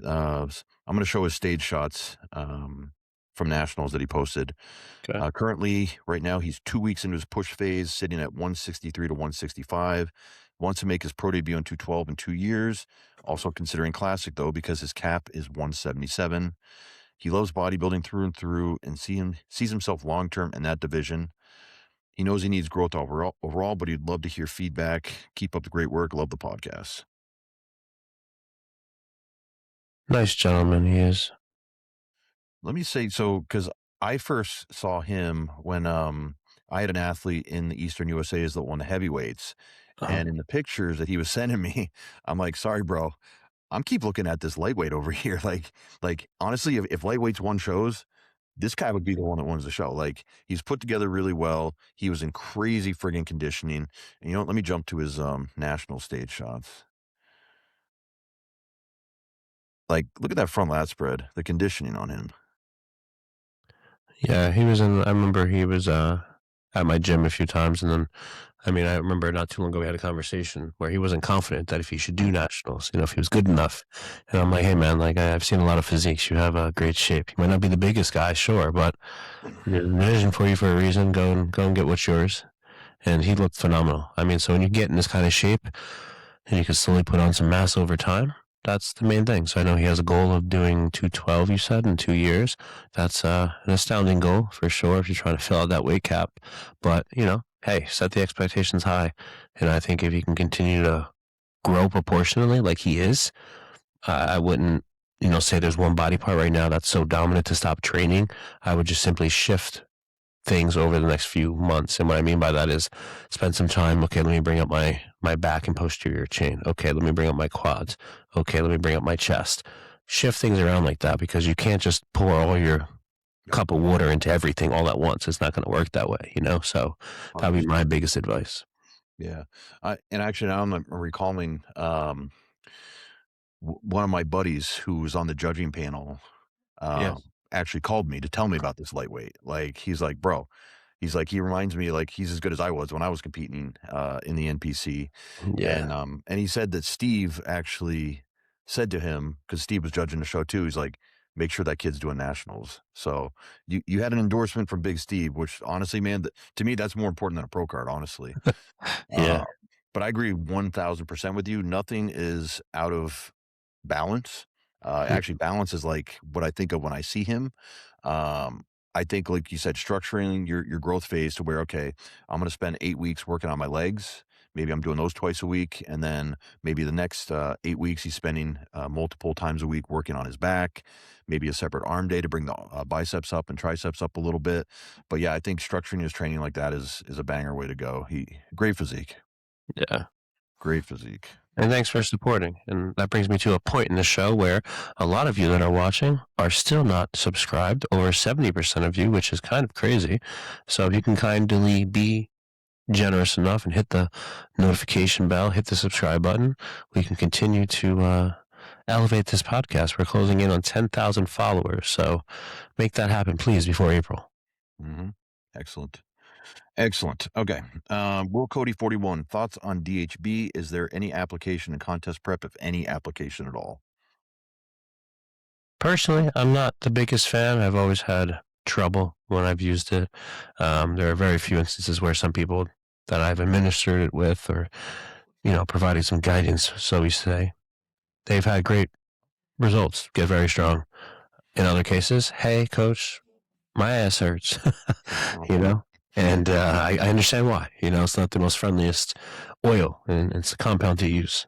S1: I'm going to show his stage shots from nationals that he posted.
S2: Okay.
S1: Currently, right now, he's 2 weeks into his push phase, sitting at 163 to 165. Wants to make his pro debut in 212 in 2 years. Also considering classic, though, because his cap is 177. He loves bodybuilding through and through and sees himself long-term in that division. He knows he needs growth overall, but he'd love to hear feedback. Keep up the great work. Love the podcast.
S2: Nice gentleman he is.
S1: Let me say so because I first saw him when I had an athlete in the Eastern USA that won the heavyweights,
S2: Uh-huh.
S1: and in the pictures that he was sending me, I'm like, sorry, bro, I'm keep looking at this lightweight over here. Like honestly, if lightweights won shows, this guy would be the one that wins the show. Like he's put together really well. He was in crazy friggin' conditioning. And you know what? Let me jump to his national stage shots. Like, look at that front lat spread, the conditioning on him.
S2: Yeah, he was in. I remember he was at my gym a few times, and then I mean, I remember not too long ago we had a conversation where he wasn't confident that if he should do nationals, if he was good enough. And I'm like, hey man, like I've seen a lot of physiques. You have a great shape. You might not be the biggest guy, sure, but there's a vision for you for a reason. Go and get what's yours. And he looked phenomenal. I mean, so when you get in this kind of shape and you can slowly put on some mass over time, that's the main thing. So I know he has a goal of doing 212, you said, in 2 years. That's an astounding goal for sure if you're trying to fill out that weight cap. But, hey, set the expectations high. And I think if he can continue to grow proportionally like he is, I wouldn't, say there's one body part right now that's so dominant to stop training. I would just simply shift things over the next few months. And what I mean by that is spend some time. Okay, let me bring up my back and posterior chain. Okay, let me bring up my quads. Okay, let me bring up my chest. Shift things around like that because you can't just pour all your cup of water into everything all at once. It's not going to work that way, So that would be my biggest advice.
S1: Yeah. And actually now I'm recalling one of my buddies who was on the judging panel
S2: Yeah.
S1: actually called me to tell me about this lightweight. Like he's like, bro, he's like, he reminds me like he's as good as I was when I was competing in the NPC.
S2: Yeah.
S1: And he said that Steve actually said to him, because Steve was judging the show too, he's like, make sure that kid's doing nationals. So you had an endorsement from Big Steve, which honestly, man, to me, that's more important than a pro card, honestly.
S2: Yeah.
S1: Uh, but I agree 1000% with you. Nothing is out of balance. Actually, balance is like what I think of when I see him. I think, like you said, structuring your growth phase to where, okay, I'm going to spend 8 weeks working on my legs. Maybe I'm doing those twice a week. And then maybe the next 8 weeks, he's spending multiple times a week working on his back, maybe a separate arm day to bring the biceps up and triceps up a little bit. But yeah, I think structuring his training like that is a banger way to go. Great physique.
S2: Yeah.
S1: Great physique.
S2: And thanks for supporting. And that brings me to a point in the show where a lot of you that are watching are still not subscribed, over 70% of you, which is kind of crazy. So if you can kindly be generous enough and hit the notification bell, hit the subscribe button, we can continue to elevate this podcast. We're closing in on 10,000 followers. So make that happen, please, before April.
S1: Excellent. Excellent. Okay. Will Cody 41, thoughts on DHB? Is there any application in contest prep, if any application at all?
S2: Personally, I'm not the biggest fan. I've always had trouble when I've used it. There are very few instances where some people that I've administered it with, or providing some guidance, so we say, they've had great results, get very strong. In other cases, hey, coach, my ass hurts, and I understand why. It's not the most friendliest oil, and it's a compound to use.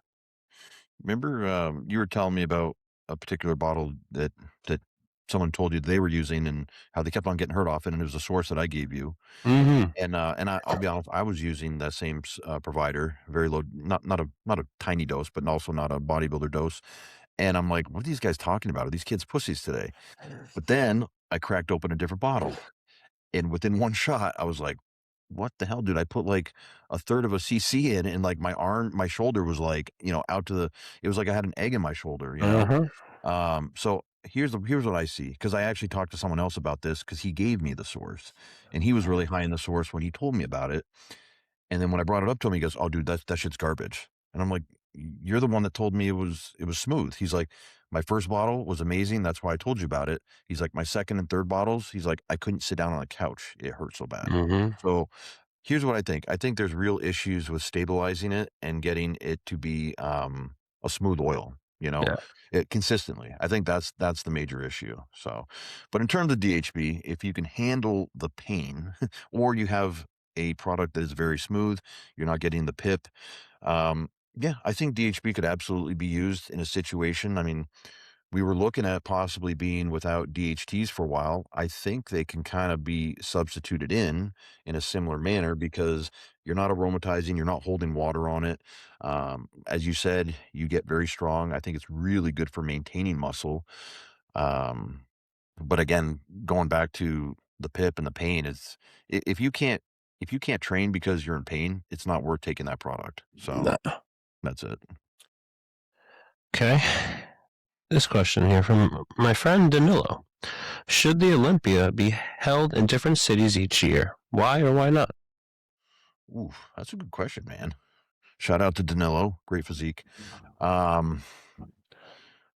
S1: Remember, you were telling me about a particular bottle that someone told you they were using and how they kept on getting hurt off it, and it was a source that I gave you.
S2: Mm-hmm.
S1: I'll be honest, I was using that same provider, very low, not a tiny dose, but also not a bodybuilder dose. And I'm like, what are these guys talking about? Are these kids pussies today? But then I cracked open a different bottle, and within one shot, I was like, what the hell, dude? I put like a third of a cc in, and like my shoulder was like, out to the. It was like I had an egg in my shoulder.
S2: Uh-huh.
S1: So here's what I see, because I actually talked to someone else about this because he gave me the source, and he was really high in the source when he told me about it. And then when I brought it up to him, he goes, "Oh, dude, that shit's garbage." And I'm like, "You're the one that told me it was smooth." He's like, "My first bottle was amazing. That's why I told you about it." He's like, "My second and third bottles," he's like, "I couldn't sit down on a couch. It hurt so bad."
S2: Mm-hmm.
S1: So here's what I think. I think there's real issues with stabilizing it and getting it to be a smooth oil,
S2: Yeah.
S1: consistently. I think that's the major issue. So, but in terms of DHB, if you can handle the pain, or you have a product that is very smooth, you're not getting the pip. Yeah, I think DHB could absolutely be used in a situation. I mean, we were looking at possibly being without DHTs for a while. I think they can kind of be substituted in a similar manner, because you're not aromatizing, you're not holding water on it. As you said, you get very strong. I think it's really good for maintaining muscle. Um, but again, going back to the pip and the pain, if you can't train because you're in pain, it's not worth taking that product. So
S2: No.
S1: that's it.
S2: Okay. This question here from my friend Danilo. Should the Olympia be held in different cities each year? Why or why not?
S1: Ooh, that's a good question, man. Shout out to Danilo, great physique. Um,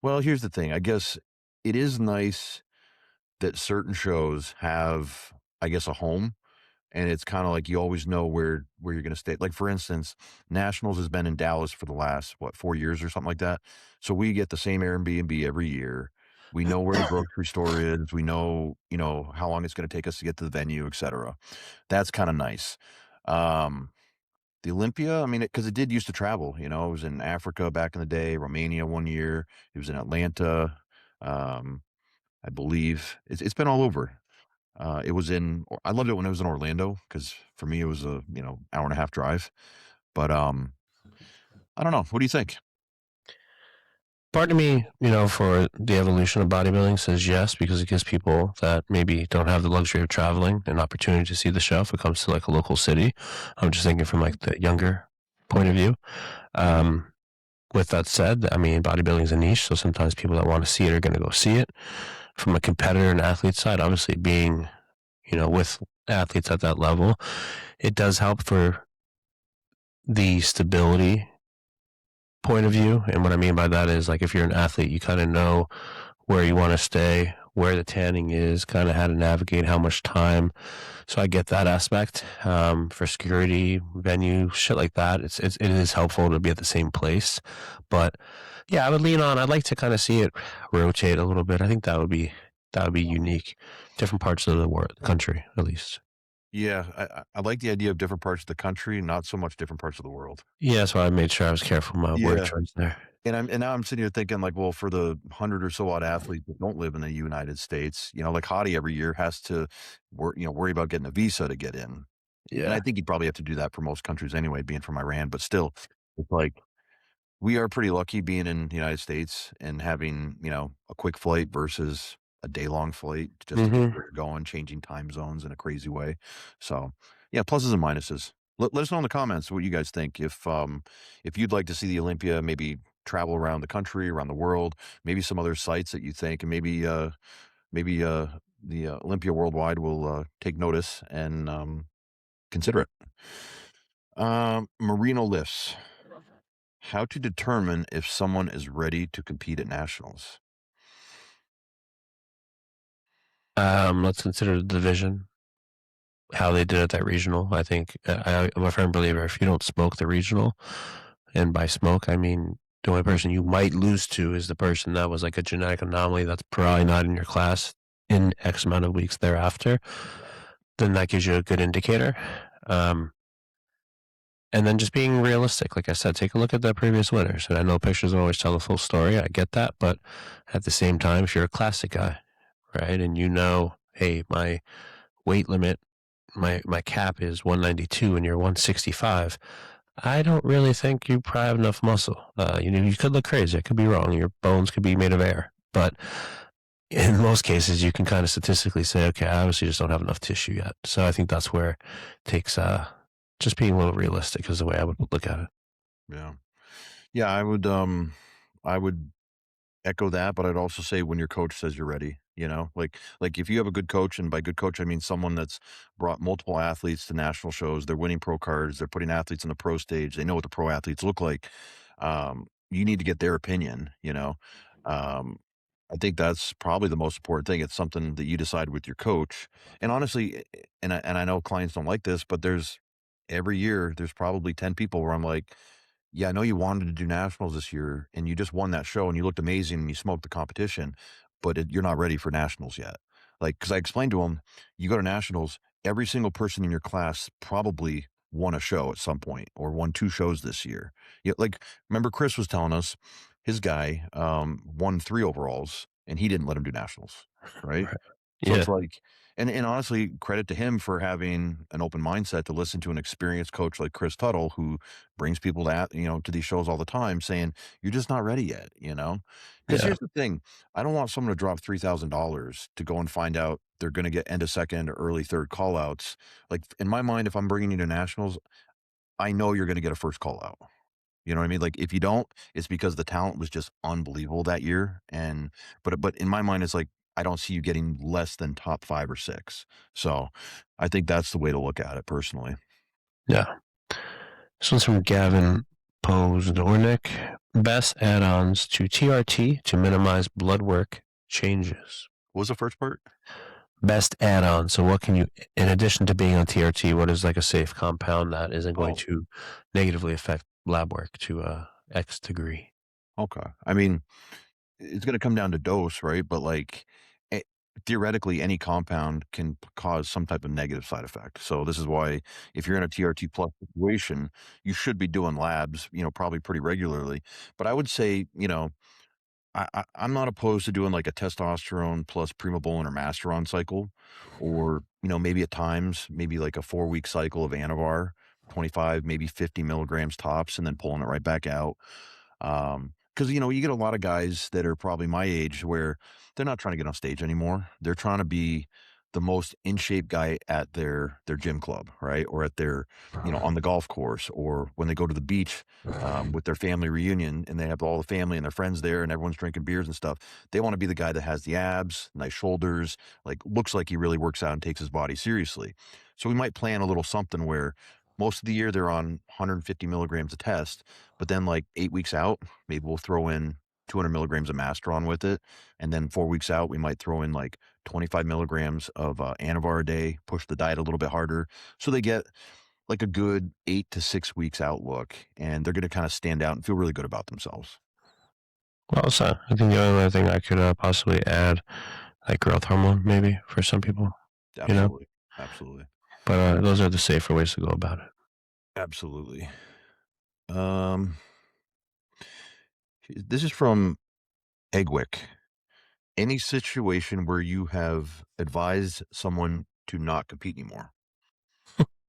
S1: well, here's the thing. I guess it is nice that certain shows have, I guess, a home, and it's kind of like you always know where you're going to stay. Like, for instance, Nationals has been in Dallas for the last 4 years or something like that. So we get the same Airbnb every year. We know where the grocery store is. We know, how long it's going to take us to get to the venue, etc. That's kind of nice. Um, the Olympia, I mean, because it did used to travel. It was in Africa back in the day, Romania one year. It was in Atlanta, um, I believe. It's been all over. It was I loved it when it was in Orlando, because for me it was a hour and a half drive. But I don't know. What do you think?
S2: Part of me, for the evolution of bodybuilding says yes, because it gives people that maybe don't have the luxury of traveling an opportunity to see the show if it comes to like a local city. I'm just thinking from like the younger point of view. With that said, I mean, bodybuilding is a niche, so sometimes people that want to see it are going to go see it. From a competitor and athlete side, obviously being, with athletes at that level, it does help for the stability point of view. And what I mean by that is, like, if you're an athlete, you kind of know where you want to stay, where the tanning is, kind of how to navigate, how much time. So I get that aspect. For security, venue, shit like that, it is helpful to be at the same place. But yeah, I would lean on. I'd like to kind of see it rotate a little bit. I think that would be unique, different parts of the world, country at least.
S1: Yeah, I like the idea of different parts of the country, not so much different parts of the world.
S2: Yeah, so I made sure I was careful with my word
S1: Yeah.
S2: choice there.
S1: And now I'm sitting here thinking, like, well, for the 100 or so odd athletes that don't live in the United States, like Hottie every year has to worry about getting a visa to get in. And I
S2: Yeah.
S1: think he'd probably have to do that for most countries anyway, being from Iran. But still, it's like, we are pretty lucky being in the United States and having, a quick flight versus a day-long flight just to get
S2: Mm-hmm.
S1: where you're going, changing time zones in a crazy way. So, yeah, pluses and minuses. Let us know in the comments what you guys think. If you'd like to see the Olympia maybe travel around the country, around the world, maybe some other sites that you think, and maybe the Olympia Worldwide will take notice and consider it. Merino lifts. How to determine if someone is ready to compete at nationals.
S2: Let's consider the division. how they did at that regional. I think I'm a firm believer if you don't smoke the regional, and by smoke I mean the only person you might lose to is the person that was like a genetic anomaly that's probably not in your class in X amount of weeks thereafter, then that gives you a good indicator. Um, and then just being realistic, like I said, take a look at the previous winners. And I know pictures don't always tell the full story. I get that, but at the same time, if you're a classic guy, right, and you know, hey, my weight limit, my cap is 192 and you're 165, I don't really think you probably have enough muscle. You could look crazy. I could be wrong. Your bones could be made of air, but in most cases, you can kind of statistically say, okay, I obviously just don't have enough tissue yet. So I think that's where it takes just being a little realistic is the way I would look at it.
S1: Yeah. Yeah, I would echo that, but I'd also say when your coach says you're ready, like if you have a good coach, and by good coach I mean someone that's brought multiple athletes to national shows, they're winning pro cards, they're putting athletes on the pro stage, they know what the pro athletes look like. You need to get their opinion. Um, I think that's probably the most important thing. It's something that you decide with your coach. And honestly, and I know clients don't like this, but every year there's probably 10 people where I'm like, yeah, I know you wanted to do nationals this year and you just won that show and you looked amazing and you smoked the competition, but you're not ready for nationals yet. Like, because I explained to them, you go to nationals, every single person in your class probably won a show at some point or won 2 shows this year. Yeah, like remember Chris was telling us his guy won 3 overalls and he didn't let him do nationals, right?
S2: Right.
S1: So
S2: Yeah.
S1: it's like, and honestly, credit to him for having an open mindset to listen to an experienced coach like Chris Tuttle, who brings people to these shows all the time, saying you're just not ready yet. Because
S2: Yeah.
S1: here's the thing, I don't want someone to drop $3,000 to go and find out they're going to get end of second or early third call outs. Like in my mind, if I'm bringing you to nationals, I know you're going to get a first call out. You know what I mean? Like if you don't, it's because the talent was just unbelievable that year. But in my mind, it's like I don't see you getting less than top 5 or 6. So I think that's the way to look at it personally.
S2: Yeah. This one's from Gavin Dornick. Best add-ons to TRT to minimize blood work changes.
S1: What was the first part?
S2: Best add-on. So what can you, in addition to being on TRT, what is like a safe compound that isn't going
S1: Oh,
S2: to negatively affect lab work to X degree?
S1: okay. I mean, it's going to come down to dose, right? But like eh, theoretically, any compound can cause some type of negative side effect. So this is why if you're in a TRT plus situation, you should be doing labs, probably pretty regularly. But I would say, I'm not opposed to doing like a testosterone plus primobolan or masteron cycle, or maybe at times maybe like a 4 week cycle of Anavar, 25 maybe 50 milligrams tops, and then pulling it right back out. Because you get a lot of guys that are probably my age where they're not trying to get on stage anymore. They're trying to be the most in shape guy at their gym club, right? Or at their, on the golf course, or when they go to the beach with their family reunion and they have all the family and their friends there and everyone's drinking beers and stuff. They want to be the guy that has the abs, nice shoulders, like looks like he really works out and takes his body seriously. So we might plan a little something where most of the year they're on 150 milligrams a test, but then like 8 weeks out, maybe we'll throw in 200 milligrams of Masteron with it. And then 4 weeks out, we might throw in like 25 milligrams of Anavar a day, push the diet a little bit harder. So they get like a good 8 to 6 weeks outlook, and they're going to kind of stand out and feel really good about themselves.
S2: Well, so I think the only other thing I could possibly add, like growth hormone, maybe for some people, you know.
S1: Absolutely. Absolutely.
S2: But those are the safer ways to go about it.
S1: Absolutely. Um, this is from Eggwick. Any situation where you have advised someone to not compete anymore?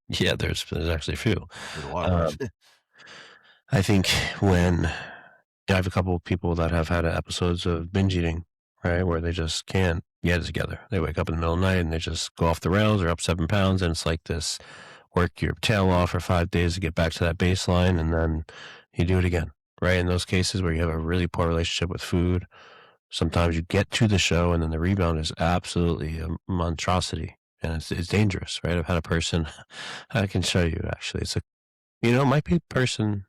S2: Yeah, there's actually a few.
S1: There's a lot of
S2: Um,
S1: these.
S2: I think when I have a couple of people that have had episodes of binge eating, right, where they just can't get it together. They wake up in the middle of the night and they just go off the rails. They're up 7 pounds, and it's like this: work your tail off for 5 days to get back to that baseline, and then you do it again. Right, in those cases where you have a really poor relationship with food, sometimes you get to the show and then the rebound is absolutely a monstrosity, and it's dangerous. Right, I've had a person I can show you actually. It's a it might be a person.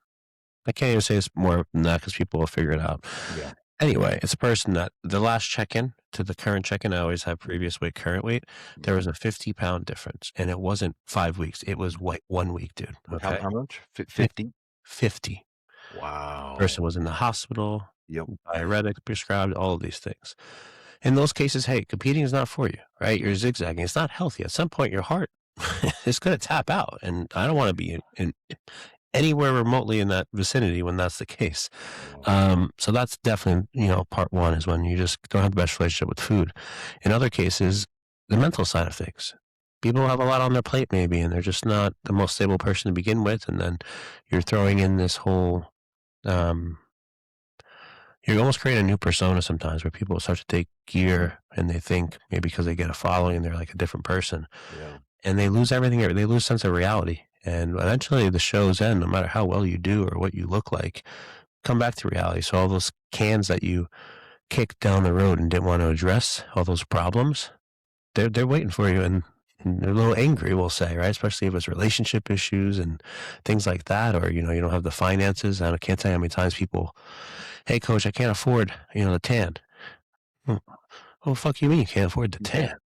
S2: I can't even say it's more than that because people will figure it out.
S1: Yeah.
S2: Anyway, it's a person that the last check-in to the current check-in, I always have previous weight, current weight. There
S1: Mhm.
S2: was a 50-pound difference, and it wasn't 5 weeks. It was like 1 week, dude.
S1: Like
S2: Okay,
S1: how much?
S2: Fif
S1: 50?
S2: 50.
S1: Wow.
S2: Person was in the hospital,
S1: Yep.
S2: diuretic prescribed, all of these things. In those cases, hey, competing is not for you, right? You're zigzagging. It's not healthy. At some point, your heart is going to tap out, and I don't want to be in anywhere remotely in that vicinity when that's the case.
S1: Yeah.
S2: So that's definitely, part one is when you just don't have the best relationship with food. In other cases, the mental side of things. People have a lot on their plate maybe, and they're just not the most stable person to begin with. And then you're throwing in this whole, um, you're almost creating a new persona sometimes where people start to take gear and they think maybe because they get a following, they're like a different person
S1: Yeah.
S2: and they lose everything. They lose sense of reality. And eventually the shows end, no matter how well you do or what you look like, come back to reality. So all those cans that you kicked down the road and didn't want to address, all those problems, they're waiting for you, and they're a little angry, we'll say, right? Especially if it's relationship issues and things like that, or you don't have the finances. I can't tell you how many times people, hey coach, I can't afford the tan. Well, fuck you mean you can't afford the
S1: You
S2: tan,
S1: can't.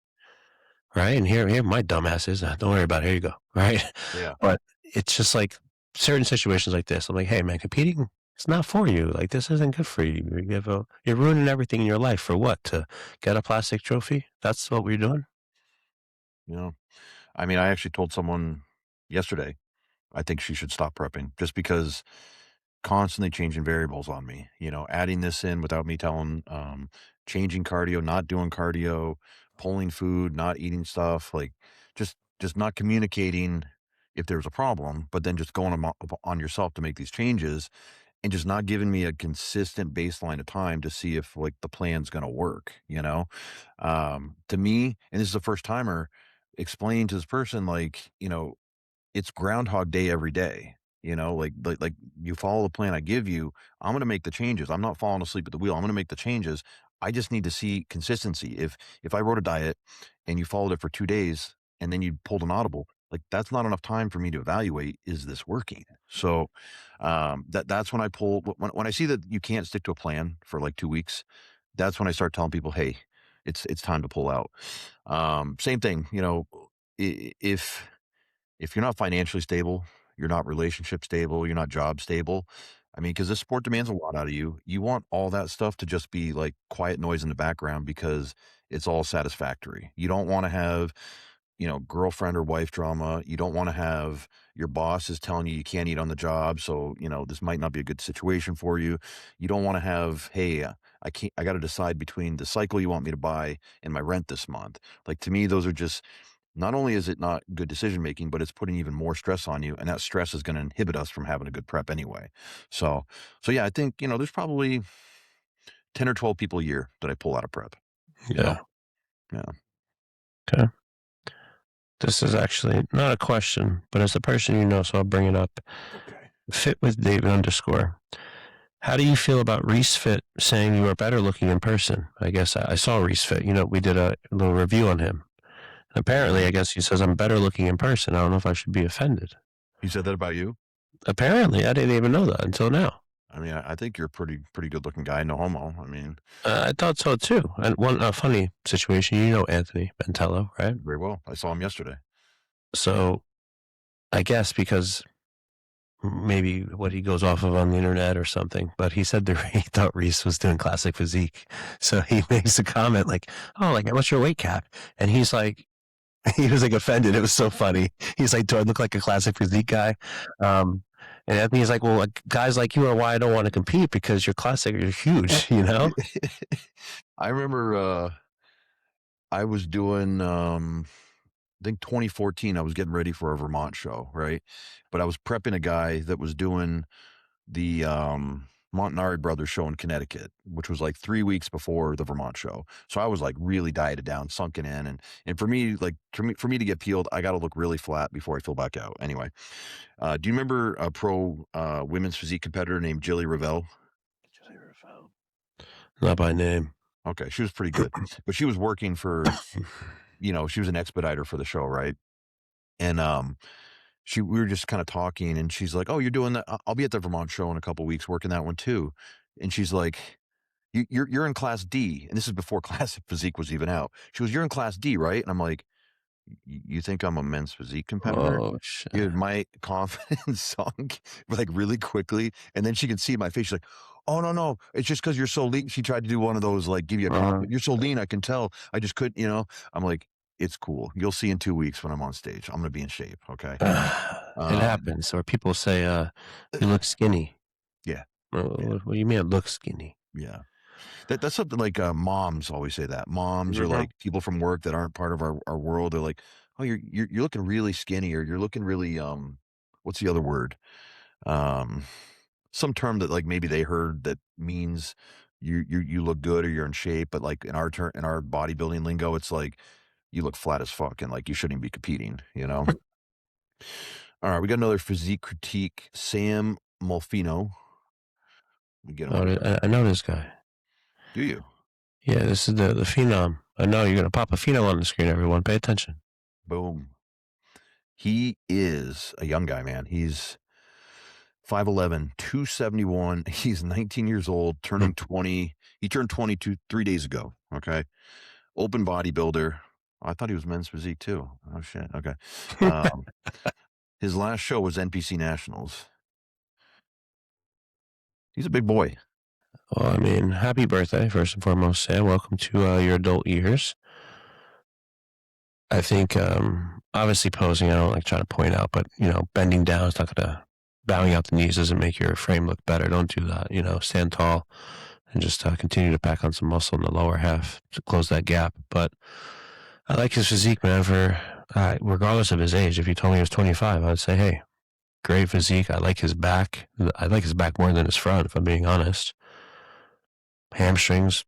S2: right? And here my dumbass is. Don't worry about it. Here you go, right?
S1: Yeah.
S2: But it's just like certain situations like this. I'm like, hey man, competing, it's not for you. Like this isn't good for you. You're ruining everything in your life for what? To get a plastic trophy? That's what we're doing.
S1: You know, I mean, I actually told someone yesterday, I think she should stop prepping just because constantly changing variables on me, adding this in without me telling, changing cardio, not doing cardio, pulling food, not eating stuff, like just not communicating if there's a problem, but then just going on yourself to make these changes and just not giving me a consistent baseline of time to see if like the plan's going to work. To me, and this is a first timer explaining to this person, like, it's Groundhog Day every day. Like you follow the plan I give you. I'm going to make the changes. I'm not falling asleep at the wheel. I'm going to make the changes. I just need to see consistency. If I wrote a diet and you followed it for 2 days and then you pulled an audible, like that's not enough time for me to evaluate, is this working? So that's when I pull when I see that you can't stick to a plan for like 2 weeks. That's when I start telling people, hey, it's time to pull out. Same thing, if you're not financially stable, you're not relationship stable, you're not job stable. I mean, because this sport demands a lot out of you. You want all that stuff to just be like quiet noise in the background because it's all satisfactory. You don't want to have, girlfriend or wife drama. You don't want to have your boss is telling you you can't eat on the job. So, this might not be a good situation for you. You don't want to have, hey, I can't, I got to decide between the cycle you want me to buy and my rent this month. Like to me, those are just not only is it not good decision making, but it's putting even more stress on you, and that stress is going to inhibit us from having a good prep anyway. So, so yeah, I think there's probably 10 or 12 people a year that I pull out of prep. You know,
S2: Yeah.
S1: yeah.
S2: Okay. This is actually not a question, but as a person so I'll bring it up.
S1: Okay.
S2: Fit with David underscore. How do you feel about Reese Fit saying you are better looking in person? I guess I saw Reese Fit. We did a little review on him. And apparently,
S1: Yeah.
S2: I guess he says I'm better looking in person. I don't know if I should be offended.
S1: He said that about you.
S2: Apparently, I didn't even know that until now.
S1: I mean, I think you're a pretty good looking guy. No homo. I mean,
S2: I thought so too. And one funny situation, Anthony Bentello, right?
S1: very well. I saw him yesterday.
S2: So I guess because maybe what he goes off of on the internet or something, but he said that he thought Reese was doing classic physique. So he makes a comment like, oh, like, what's your weight cap? And he's like, he was like offended. It was so funny. He's like, do I look like a classic physique guy? And Anthony's like, well, like, guys like you are why I don't want to compete because you're classic, you're huge.
S1: I remember I was doing I think 2014, I was getting ready for a Vermont show, right? But I was prepping a guy that was doing the Montanari Brothers show in Connecticut, which was like 3 weeks before the Vermont show. So I was like really dieted down, sunken in, and for me, like for me to get peeled, I got to look really flat before I fill back out. Anyway, do you remember a pro women's physique competitor named Jilly Ravel?
S2: Not by name.
S1: Okay, she was pretty good, but she was working for, she was an expediter for the show, right? And we were just kind of talking, and she's like, "Oh, you're doing that? I'll be at the Vermont show in a couple weeks, working that one too." And she's like, You're in class D, and this is before classic physique was even out. She goes, "You're in class D, right?" And I'm like, You think I'm a men's physique competitor?"
S2: Oh shit.
S1: Dude, my confidence sunk, like, really quickly, and then she can see my face, she's like, "Oh, no, no, it's just because 'cause you're so lean." She tried to do one of those, like, give you a
S2: Uh,
S1: compliment, "You're so lean, I can tell, I just couldn't," you know? I'm like, "It's cool. You'll see in 2 weeks when I'm on stage. I'm gonna be in shape, okay?"
S2: it
S1: Um,
S2: happens. Or people say, "You look skinny."
S1: yeah, yeah,
S2: What do you mean? It looks skinny?
S1: yeah. That's something like, moms always say that. Moms or,
S2: Mhm.
S1: like, people from work that aren't part of our world, they're like, "Oh, you're looking really skinny," or, "You're looking really," what's the other word? Um, some term that, like, maybe they heard that means you look good or you're in shape, but, like, in our bodybuilding lingo, it's like, you look flat as fuck and, like, you shouldn't be competing, you know? Alright, we got another physique critique, Sam Molfino. Let me get him
S2: Oh,
S1: up here.
S2: I know this guy.
S1: Do you?
S2: Yeah, this is the phenom. I know you're gonna pop a phenom on the screen. Everyone, pay attention.
S1: Boom. He is a young guy, man. He's 5'11", 271. He's 19 years old,
S2: Hmm.
S1: turning 20. He turned 22 3 days ago, okay? Open bodybuilder. I thought he was men's physique too. Oh, shit, okay. Um, his last show was NPC Nationals. He's a big boy.
S2: Well, I mean, happy birthday first and foremost, Sam. Welcome to your adult years. I think obviously posing. I don't like trying to point out, but bending down is not gonna. Bowing out the knees doesn't make your frame look better. Don't do that. Stand tall and just continue to pack on some muscle in the lower half to close that gap. But I like his physique, man. For regardless of his age, if you told me he was 25, I'd say, hey, great physique. I like his back. I like his back more than his front, if I'm being honest. Hamstrings,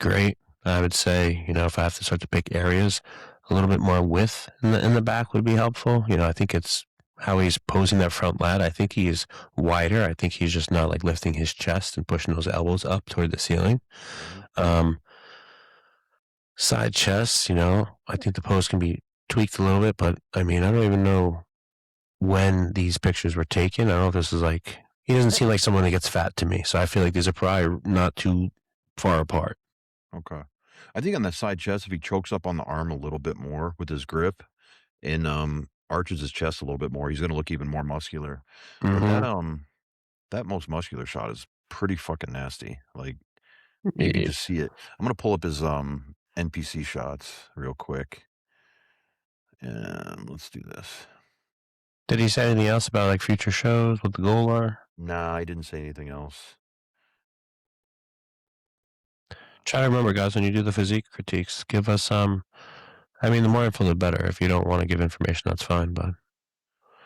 S2: great. I would say, if I have to start to pick areas, a little bit more width in the back would be helpful. I think it's how he's posing that front lat. I think he's wider. I think he's just not like lifting his chest and pushing those elbows up toward the ceiling.
S1: Mhm.
S2: Um, Side chest, I think the pose can be tweaked a little bit, but I mean, I don't even know when these pictures were taken. I don't know if this is like, he doesn't seem like someone that gets fat to me. So I feel like these are probably not too far apart.
S1: Okay. I think on the side chest, if he chokes up on the arm a little bit more with his grip and, arches his chest a little bit more, he's gonna look even more muscular. But
S2: Mm-hmm.
S1: that most muscular shot is pretty fucking nasty. Like, you can
S2: Yeah.
S1: just see it. I'm gonna pull up his, NPC shots real quick, and let's do this.
S2: Did he say anything else about like future shows, what the goal are?
S1: Nah, I didn't say anything else.
S2: Try to remember, guys, when you do the physique critiques, give us I mean, the more info, the better. If you don't want to give information, that's fine. But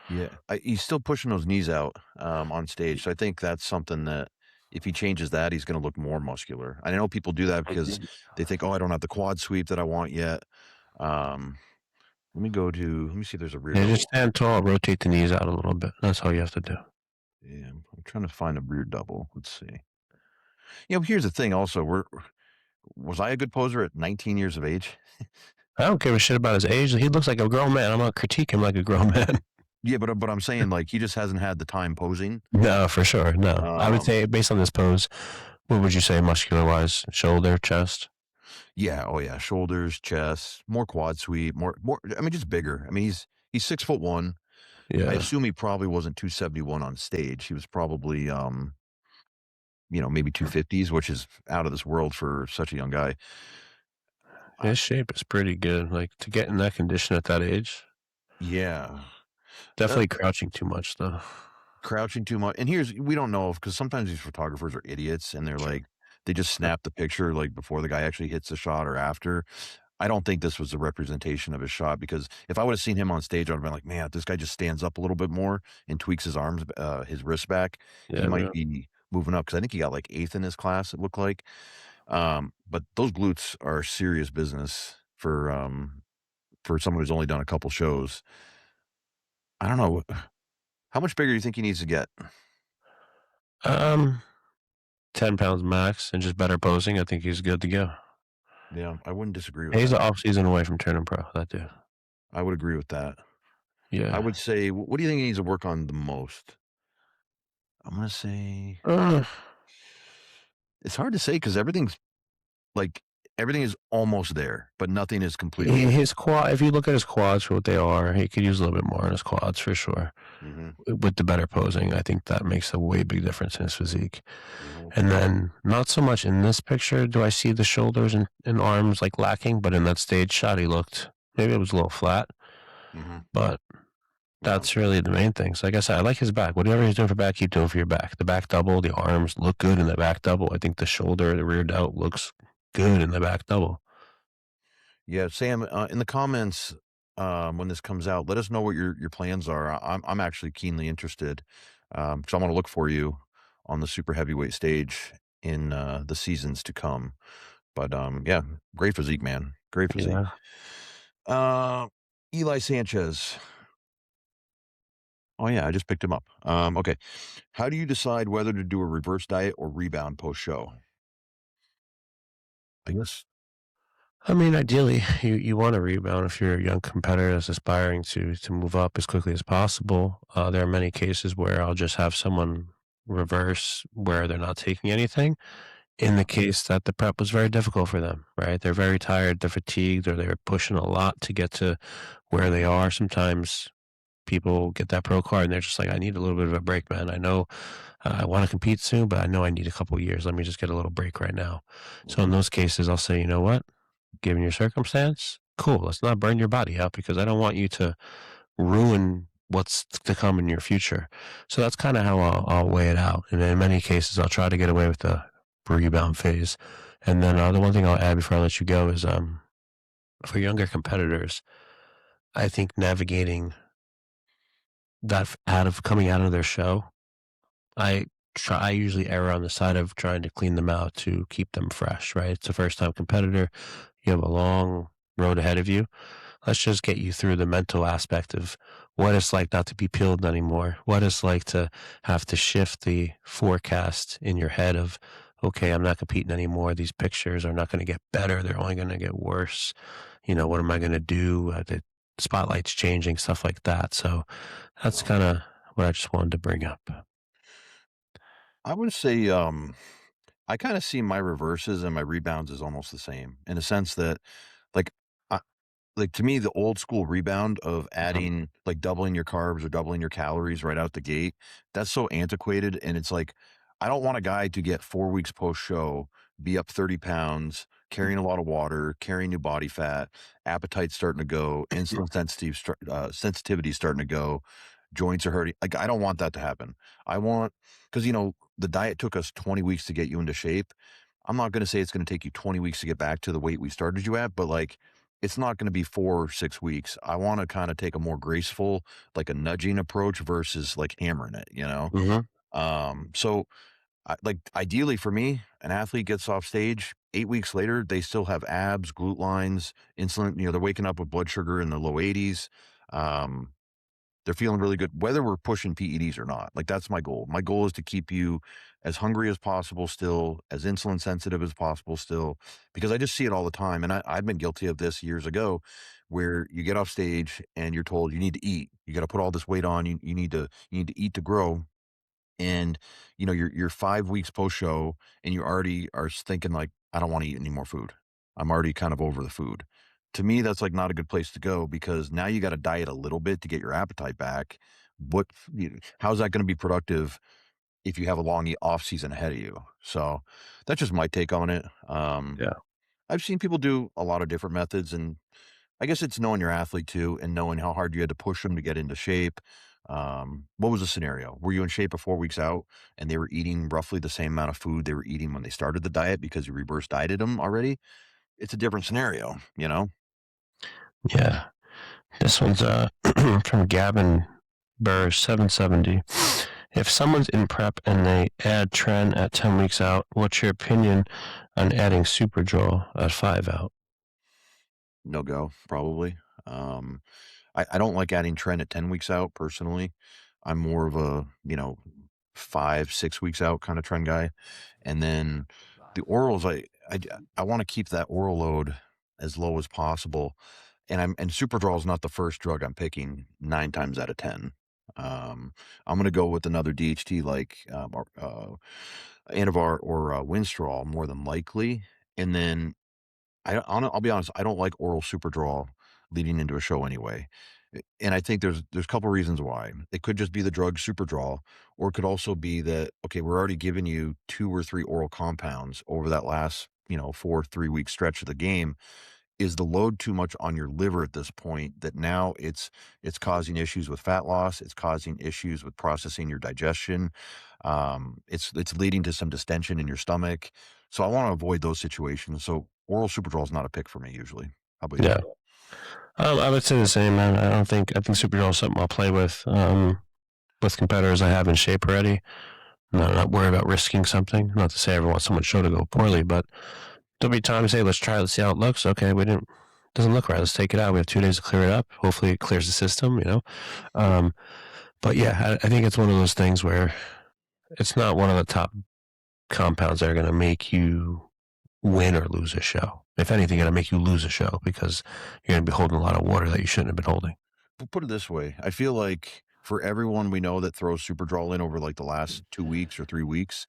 S1: Yeah, he's still pushing those knees out, on stage, so I think that's something that if he changes that, he's gonna look more muscular. I know people do that because they think, "Oh, I don't have the quad sweep that I want yet." Um, let me see if there's a rear
S2: yeah, just
S1: double.
S2: stand tall, rotate the knees out a little bit. That's all you have to do.
S1: Yeah, I'm trying to find a rear double. Let's see. Here's the thing also, was I a good poser at 19 years of age?
S2: I don't give a shit about his age. He looks like a grown man. I'm gonna critique him like a grown man.
S1: Yeah, but I'm saying, like, he just hasn't had the time posing.
S2: No, for sure. No, I would
S1: Um,
S2: say based on this pose, what would you say muscular wise? Shoulder, chest.
S1: yeah, oh yeah, shoulders, chest, more quad sweep, more I mean, just bigger. I mean, he's 6'1". I
S2: Yeah,
S1: assume he probably wasn't 271 on stage. He was probably, maybe 250s, which is out of this world for such a young guy.
S2: his shape is pretty good. Like to get in that condition at that age,
S1: Yeah. Uh,
S2: definitely crouching too much though.
S1: Crouching too much. And we don't know because sometimes these photographers are idiots and they're like, they just snap the picture like before the guy actually hits the shot or after. I don't think this was a representation of his shot because if I would have seen him on stage, I would have been like, man, if this guy just stands up a little bit more and tweaks his arms, his wrist back, he
S2: Yeah,
S1: might
S2: man.
S1: be moving up because I think he got like eighth in his class, it looked like. But those glutes are serious business for someone who's only done a couple shows. I don't know. How much bigger do you think he needs to get?
S2: Um, 10 pounds max and just better posing. I think he's good to go.
S1: Yeah, I wouldn't disagree with
S2: He's the
S1: that.
S2: off season away from turning pro. That dude.
S1: I would agree with that. I
S2: Yeah.
S1: would say, what do you think he needs to work on the most? I'm gonna say,
S2: Uh,
S1: It's hard to say because like, everything is almost there, but nothing is completely there.
S2: His quad, if you look at his quads for what they are, he could use a little bit more on his quads for sure.
S1: Mhm,
S2: With the better posing, I think that makes a way big difference in his physique.
S1: mhm,
S2: And then not so much in this picture do I see the shoulders and arms like lacking, but in that stage shot he looked, maybe it was a little flat,
S1: mhm,
S2: but
S1: yeah.
S2: that's really the main thing. So like I said, I like his back. Whatever he's doing for back, keep doing for your back. The back double, the arms look good in the back double. I think the shoulder, the rear delt looks good in the back double.
S1: Yeah, Sam, in the comments, when this comes out, let us know what your plans are. I'm actually keenly interested, 'cause I wanna look for you on the super heavyweight stage in, the seasons to come. But, yeah, great physique, man. Great physique.
S2: Yeah.
S1: Uh, Eli Sanchez. Oh, yeah, I just picked him up. Okay. How do you decide whether to do a reverse diet or rebound post-show? I guess.
S2: I mean, ideally, you want to rebound if you're a young competitor that's aspiring to move up as quickly as possible. There are many cases where I'll just have someone reverse where they're not taking anything. In the case that the prep was very difficult for them, right? They're very tired, they're fatigued, or they're pushing a lot to get to where they are. Sometimes people get that pro card and they're just like, I need a little bit of a break, man. I know I want to compete soon, but I know I need a couple of years. Let me just get a little break right now. So in
S1: Mhm.
S2: those cases, I'll say, you know what? Given your circumstance, cool. Let's not burn your body out because I don't want you to ruin what's to come in your future. So that's kind of how I'll weigh it out. And in many cases, I'll try to get away with the rebound phase. And then the one thing I'll add before I let you go is for younger competitors, I think navigating out of coming out of their show, I I usually err on the side of trying to clean them out to keep them fresh, right? It's a first time competitor. You have a long road ahead of you. Let's just get you through the mental aspect of what it's like not to be peeled anymore, what it's like to have to shift the forecast in your head of, okay, I'm not competing anymore. These pictures are not going to get better. They're only going to get worse. What am I going to do? The spotlight's changing, stuff like that. So that's
S1: Yeah.
S2: kind of what I just wanted to bring up.
S1: I would say, I kinda see my reverses and my rebounds as almost the same in a sense that, like, I like, to me, the old school rebound of
S2: Mhm.
S1: adding like, doubling your carbs or doubling your calories right out the gate, that's so antiquated, and it's like, I don't want a guy to get 4 weeks post-show, be up 30 pounds, carrying a lot of water, carrying new body fat, appetite starting to go, insulin sensitivity starting to go, joints are hurting. Like, I don't want that to happen. I want, because the diet took us 20 weeks to get you into shape. I'm not gonna say it's gonna take you 20 weeks to get back to the weight we started you at, but, like, it's not gonna be 4 or 6 weeks. I wanna kinda take a more graceful, like a nudging approach versus, like, hammering it, you know?
S2: Mhm.
S1: So, ideally for me, an athlete gets off stage, 8 weeks later, they still have abs, glute lines, insulin, they're waking up with blood sugar in the low 80s. Um, they're feeling really good, whether we're pushing PEDs or not. Like, that's my goal. My goal is to keep you as hungry as possible still, as insulin sensitive as possible still, because I just see it all the time. And I've been guilty of this years ago, where you get off stage and you're told you need to eat. You got to put all this weight on. You need to eat to grow. And you're 5 weeks post show, and you already are thinking like, I don't want to eat any more food. I'm already kind of over the food. To me, that's like not a good place to go, because now you got to diet a little bit to get your appetite back. How's that going to be productive if you have a long off season ahead of you? So that's just my take on it.
S2: Yeah.
S1: I've seen people do a lot of different methods, and I guess it's knowing your athlete too, and knowing how hard you had to push them to get into shape. What was the scenario? Were you in shape of 4 weeks out and they were eating roughly the same amount of food they were eating when they started the diet because you reverse dieted them already? It's a different scenario, you know?
S2: Yeah. This one's from Gavin Burr 770. If someone's in prep and they add Tren at 10 weeks out, what's your opinion on adding Superdrol at 5 out?
S1: No go, probably. Um, I don't like adding Tren at 10 weeks out personally. I'm more of a, 5, 6 weeks out kind of trend guy. And then the orals, I want to keep that oral load as low as possible. And Superdrol is not the first drug I'm picking 9 times out of 10. I'm going to go with another DHT like Anavar or Winstrol more than likely. And then I'll be honest, I don't like oral Superdrol leading into a show anyway. And I think there's a couple reasons why. It could just be the drug Superdrol, or it could also be that, okay, we're already giving you 2 or 3 oral compounds over that last, 4, 3-week stretch of the game. Is the load too much on your liver at this point that now it's causing issues with fat loss, it's causing issues with processing your digestion, it's leading to some distension in your stomach. So I wanna avoid those situations, so oral Superdrol is not a pick for me usually. How about you?
S2: Yeah. I would say the same, man. I think Superdrol is something I'll play with competitors I have in shape already. Not worry about risking something. Not to say I ever want someone's show to go poorly, but there'll be times, hey, let's try it, let's see how it looks. Okay, doesn't look right. Let's take it out. We have 2 days to clear it up. Hopefully it clears the system. Um, but yeah, I think it's one of those things where it's not one of the top compounds that are going to make you win or lose a show. If anything, going to make you lose a show because you're going to be holding a lot of water that you shouldn't have been holding.
S1: We'll put it this way, I feel like for everyone we know that throws Superdrol in over, like, the last 2 weeks or 3 weeks,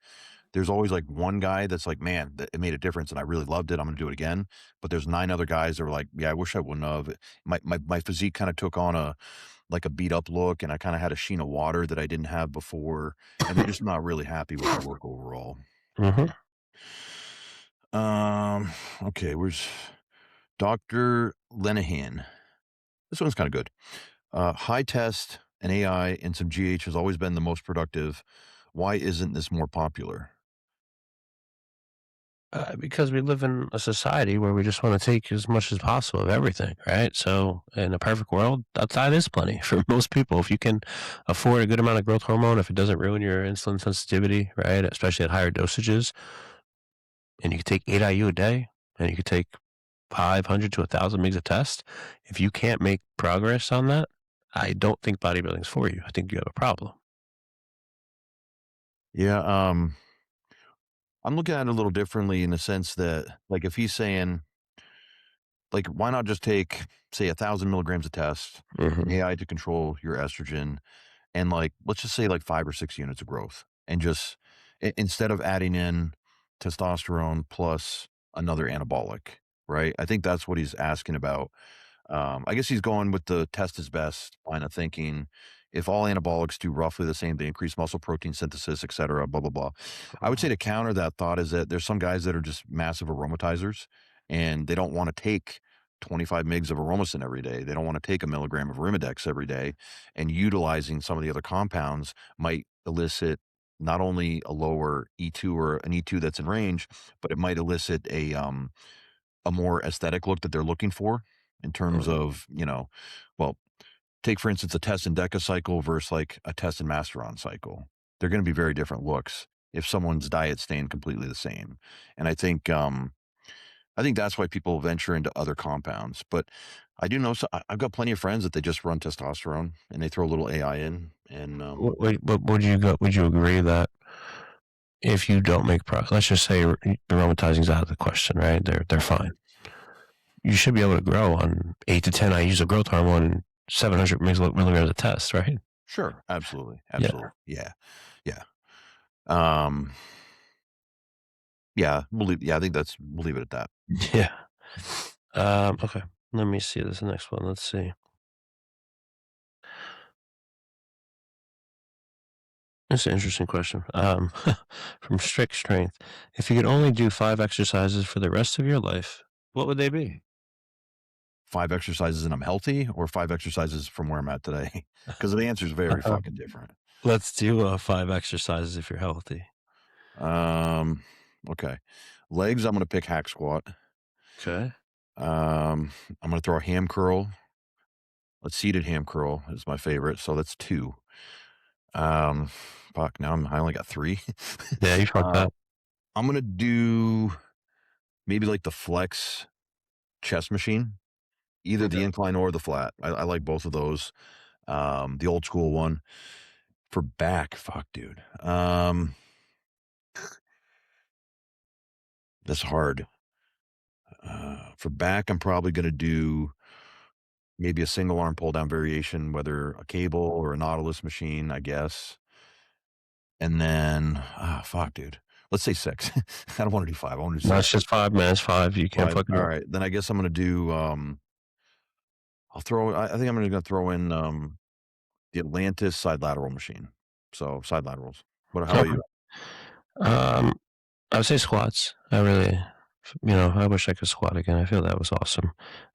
S1: there's always like one guy that's like, man, it made a difference and I really loved it. I'm going to do it again. But there's 9 other guys that are like, yeah, I wish I wouldn't have. My physique kind of took on like a beat up look, and I kind of had a sheen of water that I didn't have before. And they're just not really happy with their work overall.
S2: Mm-hmm.
S1: Um, okay, where's Dr. Lenahan? This one's kind of good. High test, an AI, and some GH has always been the most productive. Why isn't this more popular?
S2: Because we live in a society where we just want to take as much as possible of everything, right? So, in a perfect world, outside is plenty for most people. If you can afford a good amount of growth hormone, if it doesn't ruin your insulin sensitivity, right, especially at higher dosages, and you can take 8 IU a day, and you could take 500 to 1,000 mgs a test. If you can't make progress on that, I don't think bodybuilding's for you. I think you have a problem.
S1: Yeah, I'm looking at it a little differently in the sense that, like, if he's saying, like, why not just take, say, 1,000 milligrams of test,
S2: Mm-hmm.
S1: an AI to control your estrogen, and like, let's just say like 5 or 6 units of growth, and just instead of adding in testosterone plus another anabolic, right? I think that's what he's asking about. I guess he's going with the test is best line of thinking. If all anabolics do roughly the same, they increase muscle protein synthesis, et cetera, blah, blah, blah. I would say to counter that thought is that there's some guys that are just massive aromatizers and they don't want to take 25 mgs of aromasin every day. They don't want to take a milligram of Arimidex every day. And utilizing some of the other compounds might elicit not only a lower E2 or an E2 that's in range, but it might elicit a more aesthetic look that they're looking for in terms of, well, take for instance a test and deca cycle versus like a test and masteron cycle. They're going to be very different looks if someone's diet staying completely the same. And I think that's why people venture into other compounds. But I do know, so I've got plenty of friends that they just run testosterone and they throw a little AI in. And
S2: Wait, but would you agree that if you don't make progress, let's just say aromatizing is out of the question, right? They're fine. You should be able to grow on 8 to 10 IUs of growth hormone and 700 milligrams of test, right?
S1: sure, absolutely,
S2: Yeah.
S1: absolutely, yeah, yeah, um, yeah. I think we'll leave it at that.
S2: Yeah. Okay. Let me see this next one. Let's see. That's an interesting question. From Strict Strength, if you could only do 5 exercises for the rest of your life, what would they be?
S1: 5 exercises and I'm healthy, or 5 exercises from where I'm at today? Because the answer is very
S2: Uh,
S1: fucking different.
S2: let's do 5 exercises if you're healthy.
S1: Um, okay, legs. I'm gonna pick hack squat.
S2: Okay.
S1: I'm gonna throw a ham curl. A seated ham curl is my favorite, so that's two. Um, fuck. I only got three.
S2: Yeah, you fucked
S1: uh,
S2: up.
S1: I'm gonna do maybe like the flex chest machine, either
S2: Okay.
S1: the incline or the flat. I like both of those. The old school one for back. Fuck, dude. That's hard. For back, I'm probably gonna do maybe a single arm pull down variation, whether a cable or a Nautilus machine, I guess. And then, fuck, dude. Let's say 6. I don't want to do 5. I want to do
S2: No,
S1: 6.
S2: it's just 5, man. It's 5. You can't
S1: 5.
S2: fuck it
S1: All
S2: up.
S1: right. Then I guess I'm going to do, I think I'm going to throw in the Atlantis side lateral machine. So side laterals. How about
S2: Okay.
S1: you?
S2: I would say squats. I wish I could squat again. I feel that was awesome.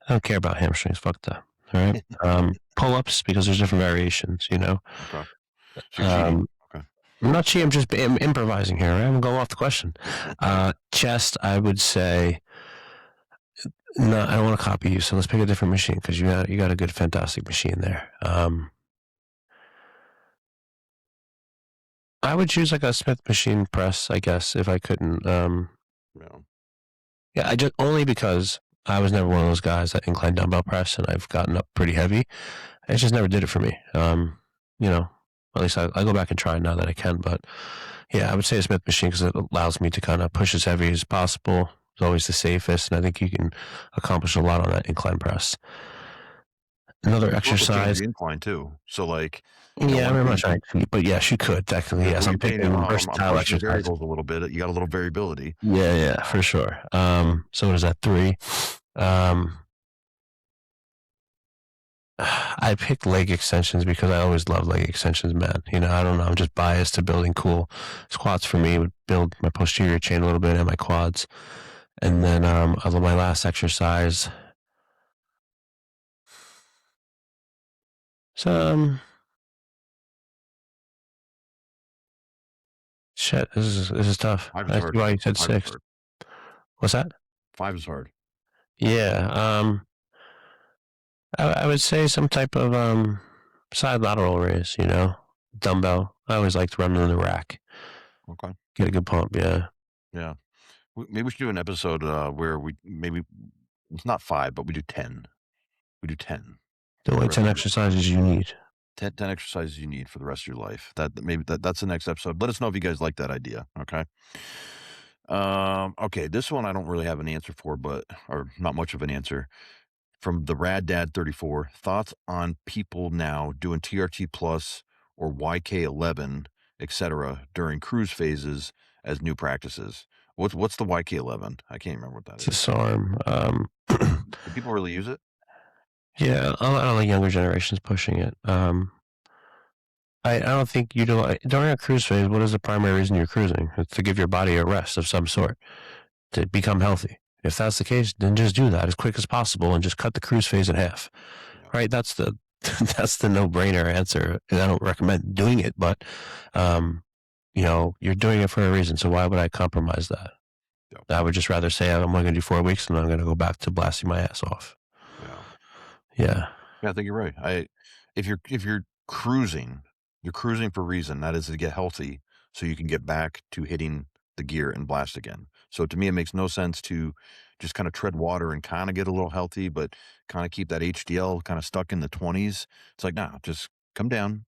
S2: I don't care about hamstrings. Fuck that. All right. Pull-ups, because there's different variations,
S1: Okay. So you're cheating. Okay.
S2: I'm not cheating. I'm just improvising here. Right? I'm going off the question.
S1: Okay.
S2: Chest, I would say. No, I don't want to copy you. So let's pick a different machine, because you got a good, fantastic machine there. I would choose like a Smith machine press, I guess, if I couldn't. Yeah, I just only because I was never one of those guys that incline dumbbell press, and I've gotten up pretty heavy. It just never did it for me. At least I go back and try now that I can. But yeah, I would say a Smith machine, because it allows me to kind of push as heavy as possible. It's always the safest, and I think you can accomplish a lot on that incline press. Another exercise.
S1: Incline too. So like,
S2: yeah, very much. But yes, you could technically. Yes, I'm picking versatile exercise.
S1: Variables a little bit. You got a little variability.
S2: Yeah, for sure. So what is that? 3. I picked leg extensions because I always loved leg extensions, man. I don't know. I'm just biased to building cool squats. For me, would build my posterior chain a little bit and my quads. And then my last exercise. Shit, this is tough. I see why you said 6. What's that?
S1: 5 is hard.
S2: Yeah. I would say some type of side lateral raise, dumbbell. I always liked running in the rack.
S1: Okay.
S2: Get a good pump, yeah.
S1: Yeah. Maybe we should do an episode where it's not 5, but we do 10. We do 10.
S2: The only 10 exercises you need.
S1: 10 exercises you need for the rest of your life. That's the next episode. Let us know if you guys like that idea. Okay. Okay. This one I don't really have an answer for, or not much of an answer. From the Rad Dad 34, thoughts on people now doing TRT plus or YK11, etc. during cruise phases as new practices. What's the YK11? I can't remember what that is.
S2: It's a SARM.
S1: Do people really use it?
S2: Yeah, a lot of the younger generations pushing it. I don't think during a cruise phase. What is the primary reason you're cruising? It's to give your body a rest of some sort, to become healthy. If that's the case, then just do that as quick as possible and just cut the cruise phase in half. Yeah. Right? That's the no-brainer answer. And I don't recommend doing it, but you're doing it for a reason. So why would I compromise that? Yep. I would just rather say I'm only going to do 4 weeks and I'm going to go back to blasting my ass off. Yeah.
S1: I think you're right. If you're cruising, you're cruising for a reason. That is to get healthy, so you can get back to hitting the gear and blast again. So to me, it makes no sense to just kind of tread water and kind of get a little healthy, but kind of keep that HDL kind of stuck in the 20s. It's like, nah, just come down,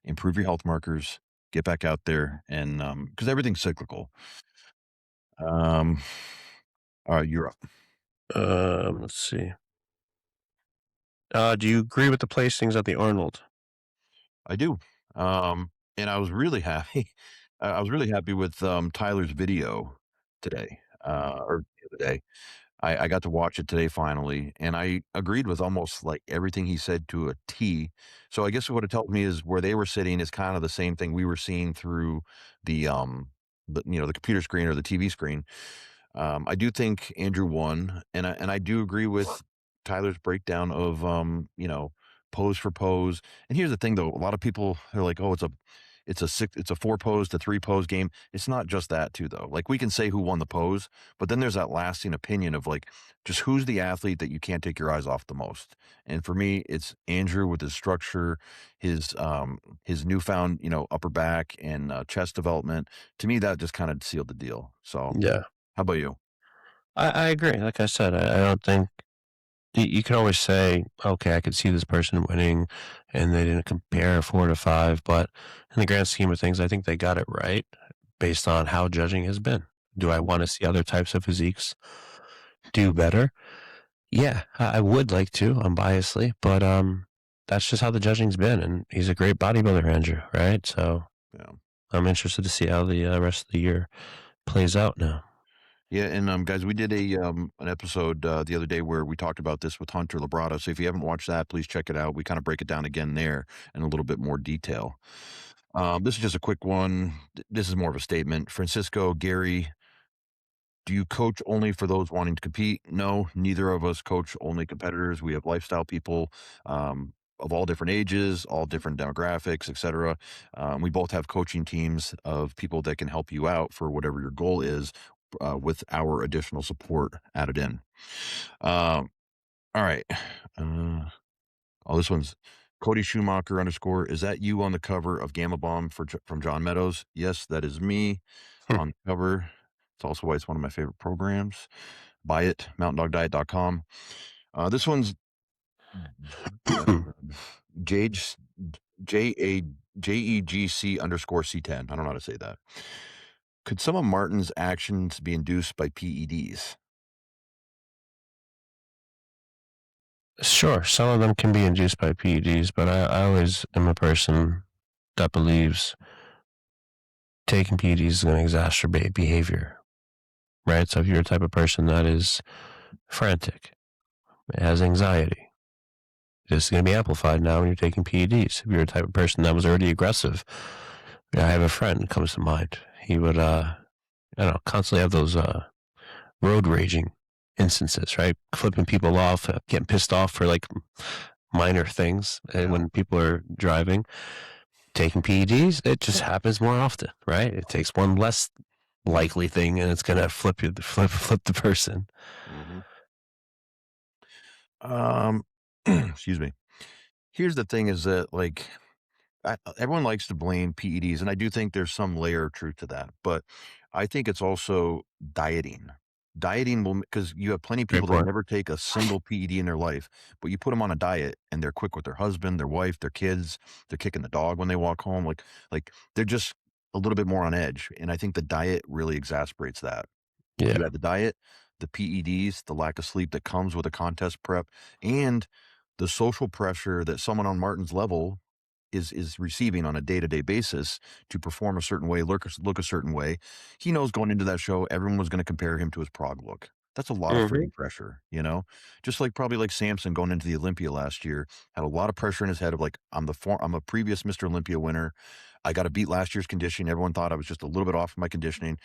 S1: improve your health markers, get back out there, and because everything's cyclical. All right, you're up.
S2: Let's see. Do you agree with the placings at the Arnold?
S1: I do. And I was really happy. I was really happy with Tyler's video today, or the other day. I got to watch it today finally, and I agreed with almost like everything he said to a T. So I guess what it tells me is where they were sitting is kind of the same thing we were seeing through the the computer screen or the TV screen. I do think Andrew won, and I do agree with Tyler's breakdown of pose for pose. And here's the thing, though: a lot of people are like, "Oh, it's a 4 pose to 3 pose game." It's not just that, too, though. Like, we can say who won the pose, but then there's that lasting opinion of like, just who's the athlete that you can't take your eyes off the most. And for me, it's Andrew with his structure, his newfound upper back and chest development. To me, that just kind of sealed the deal. So
S2: yeah.
S1: How about you?
S2: I agree. Like I said, I don't think you can always say, okay, I could see this person winning and they didn't compare 4 to 5, but in the grand scheme of things, I think they got it right based on how judging has been. Do I want to see other types of physiques do better? Yeah, I would like to, unbiasedly, but that's just how the judging's been, and he's a great bodybuilder, Andrew, right? So
S1: Yeah.
S2: I'm interested to see how the rest of the year plays out now.
S1: Yeah, and guys, we did an episode the other day where we talked about this with Hunter Labrada. So if you haven't watched that, please check it out. We kind of break it down again there in a little bit more detail. This is just a quick one. This is more of a statement. Francisco, Gary, do you coach only for those wanting to compete? No, neither of us coach only competitors. We have lifestyle people of all different ages, all different demographics, etc. We both have coaching teams of people that can help you out for whatever your goal is, with our additional support added in. Um, all right. This one's Cody Schumacher underscore. Is that you on the cover of Gamma Bomb from John Meadows? Yes, that is me
S2: Hmm.
S1: on the cover. It's also why it's one of my favorite programs. Buy it, mountaindogdiet.com. This one's uh, Jade, JEGC underscore C10. I don't know how to say that. Could some of Martin's actions be induced by PEDs?
S2: Sure, some of them can be induced by PEDs, but I always am a person that believes taking PEDs is going to exacerbate behavior, right? So if you're a type of person that is frantic, has anxiety, this is going to be amplified now when you're taking PEDs. If you're a type of person that was already aggressive, I have a friend that comes to mind. He would, I don't know, constantly have those road raging instances, right? Flipping people off, getting pissed off for like minor things. And
S1: Yeah.
S2: when people are driving, taking PEDs, it just happens more often, right? It takes one less likely thing, and it's gonna flip the person.
S1: Hmm. Um, excuse me. Here's the thing is that, like, everyone likes to blame PEDs, and I do think there's some layer of truth to that. But I think it's also dieting. Dieting will, because you have plenty of
S2: Great
S1: people that
S2: point.
S1: never take a single PED in their life, but you put them on a diet and they're quick with their husband, their wife, their kids. They're kicking the dog when they walk home. Like they're just a little bit more on edge. And I think the diet really exasperates that. You
S2: Yeah.
S1: add the diet, the PEDs, the lack of sleep that comes with a contest prep, and the social pressure that someone on Martin's level is receiving on a day-to-day basis to perform a certain way, look a certain way. He knows going into that show, everyone was going to compare him to his prog look. That's a lot of
S2: Hmm.
S1: freaking pressure, you know? Just like probably like Samson going into the Olympia last year, had a lot of pressure in his head of like, I'm a previous Mr. Olympia winner. I got to beat last year's conditioning. Everyone thought I was just a little bit off my conditioning.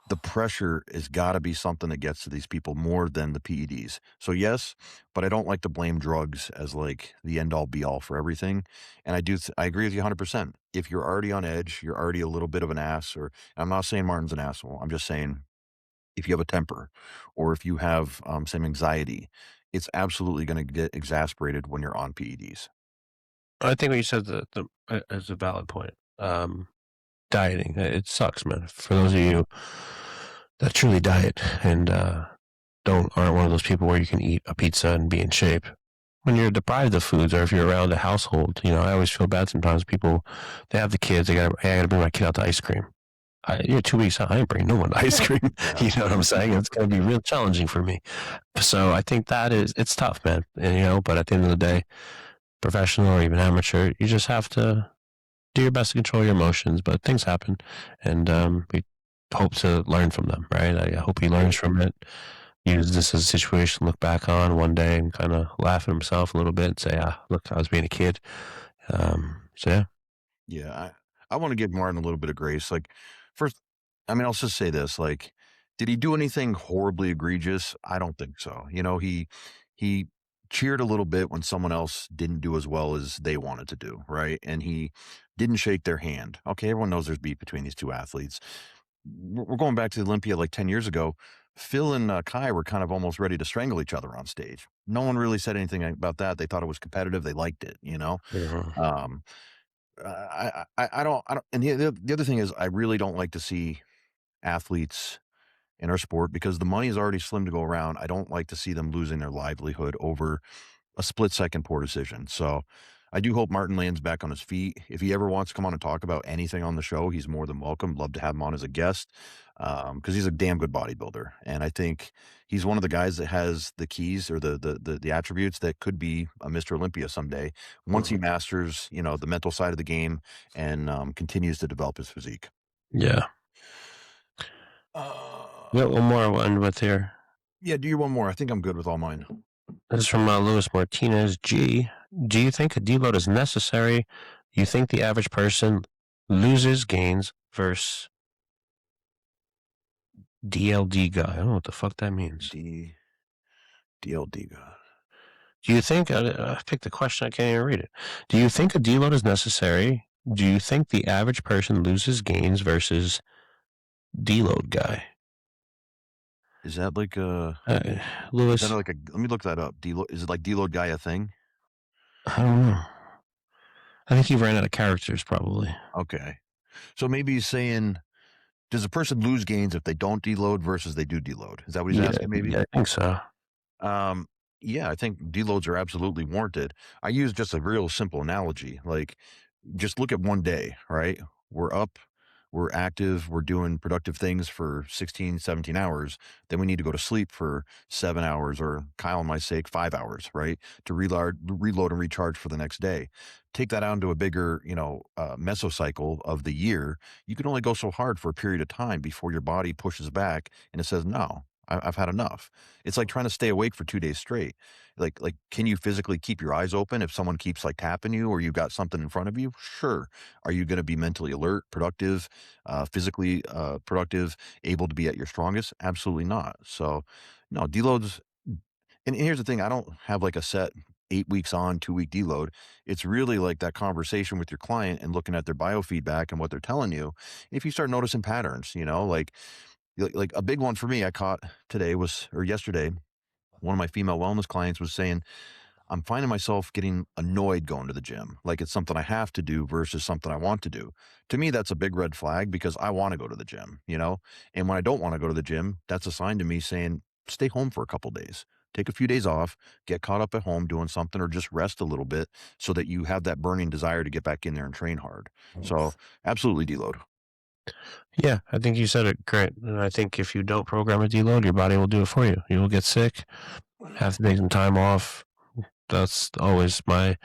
S1: The pressure has got to be something that gets to these people more than the PEDs. So yes, but I don't like to blame drugs as like the end all be all for everything. And I agree with you 100%. If you're already on edge, you're already a little bit of an ass, or I'm not saying Martin's an asshole. I'm just saying if you have a temper or if you have some anxiety, it's absolutely going to get exasperated when you're on PEDs.
S2: I think what you said is a valid point. Dieting, it sucks, man. For those of you that truly diet and aren't one of those people where you can eat a pizza and be in shape. When you're deprived of foods, or if you're around a household, I always feel bad sometimes. People, they have the kids. Hey, I gotta bring my kid out to ice cream. You're 2 weeks out. I ain't bringing no one to ice cream.
S1: Yeah.
S2: You know what I'm saying? It's going to be real challenging for me. So I think it's tough, man. And, but at the end of the day, professional or even amateur, you just have to do your best to control your emotions. But things happen, and we hope to learn from them, right? I hope he learns from it, use this as a situation, look back on one day and kind of laugh at himself a little bit and say, look, I was being a kid. So yeah.
S1: Yeah, I want to give Martin a little bit of grace. Like, first, I mean, I'll just say this: like, did he do anything horribly egregious? I don't think so. He cheered a little bit when someone else didn't do as well as they wanted to do, right? And he didn't shake their hand. Okay, everyone knows there's beef between these two athletes. We're going back to the Olympia like 10 years ago. Phil and Kai were kind of almost ready to strangle each other on stage. No one really said anything about that. They thought it was competitive. They liked it, you know.
S2: Mhm.
S1: Um, I don't, and the other thing is, I really don't like to see athletes in our sport because the money is already slim to go around. I don't like to see them losing their livelihood over a split second poor decision. So I do hope Martin lands back on his feet. If he ever wants to come on and talk about anything on the show, he's more than welcome. Love to have him on as a guest because he's a damn good bodybuilder, and I think he's one of the guys that has the keys or the attributes that could be a Mr. Olympia someday once he masters, the mental side of the game and continues to develop his physique.
S2: Yeah. We got one more we'll end with here.
S1: Yeah, do you one more? I think I'm good with all mine.
S2: This is from Luis Martinez G. Do you think a deload is necessary? You think the average person loses gains versus DLD guy? I don't know what the fuck that means.
S1: DLD guy.
S2: Do you think, I picked the question, I can't even read it. Do you think a deload is necessary? Do you think the average person loses gains versus deload guy?
S1: Is that like
S2: Lewis?
S1: Let me look that up. Is it like deload guy a thing?
S2: I don't know. I think he ran out of characters, probably.
S1: Okay. So maybe he's saying, does a person lose gains if they don't deload versus they do deload? Is that what he's asking, maybe?
S2: Yeah, I think so.
S1: Yeah, I think deloads are absolutely warranted. I use just a real simple analogy. Like, just look at one day, right? We're up, we're active, we're doing productive things for 16, 17 hours. Then we need to go to sleep for 7 hours, or Kyle and my sake, 5 hours, right? To reload and recharge for the next day. Take that out into a bigger, mesocycle of the year. You can only go so hard for a period of time before your body pushes back and it says, no, I've had enough. It's like trying to stay awake for 2 days straight. Like, can you physically keep your eyes open if someone keeps like tapping you or you got something in front of you? Sure. Are you going to be mentally alert, productive, physically productive, able to be at your strongest? Absolutely not. So, no, deloads. And here's the thing, I don't have like a set 8 weeks on, 2 week deload. It's really like that conversation with your client and looking at their biofeedback and what they're telling you. If you start noticing patterns, like a big one for me I caught yesterday, one of my female wellness clients was saying, I'm finding myself getting annoyed going to the gym. Like it's something I have to do versus something I want to do. To me, that's a big red flag because I want to go to the gym, And when I don't want to go to the gym, that's a sign to me saying, stay home for a couple days. Take a few days off, get caught up at home doing something, or just rest a little bit so that you have that burning desire to get back in there and train hard. So absolutely deload.
S2: Yeah, I think you said it great. And I think if you don't program a deload, your body will do it for you. You will get sick, have to take some time off. That's always my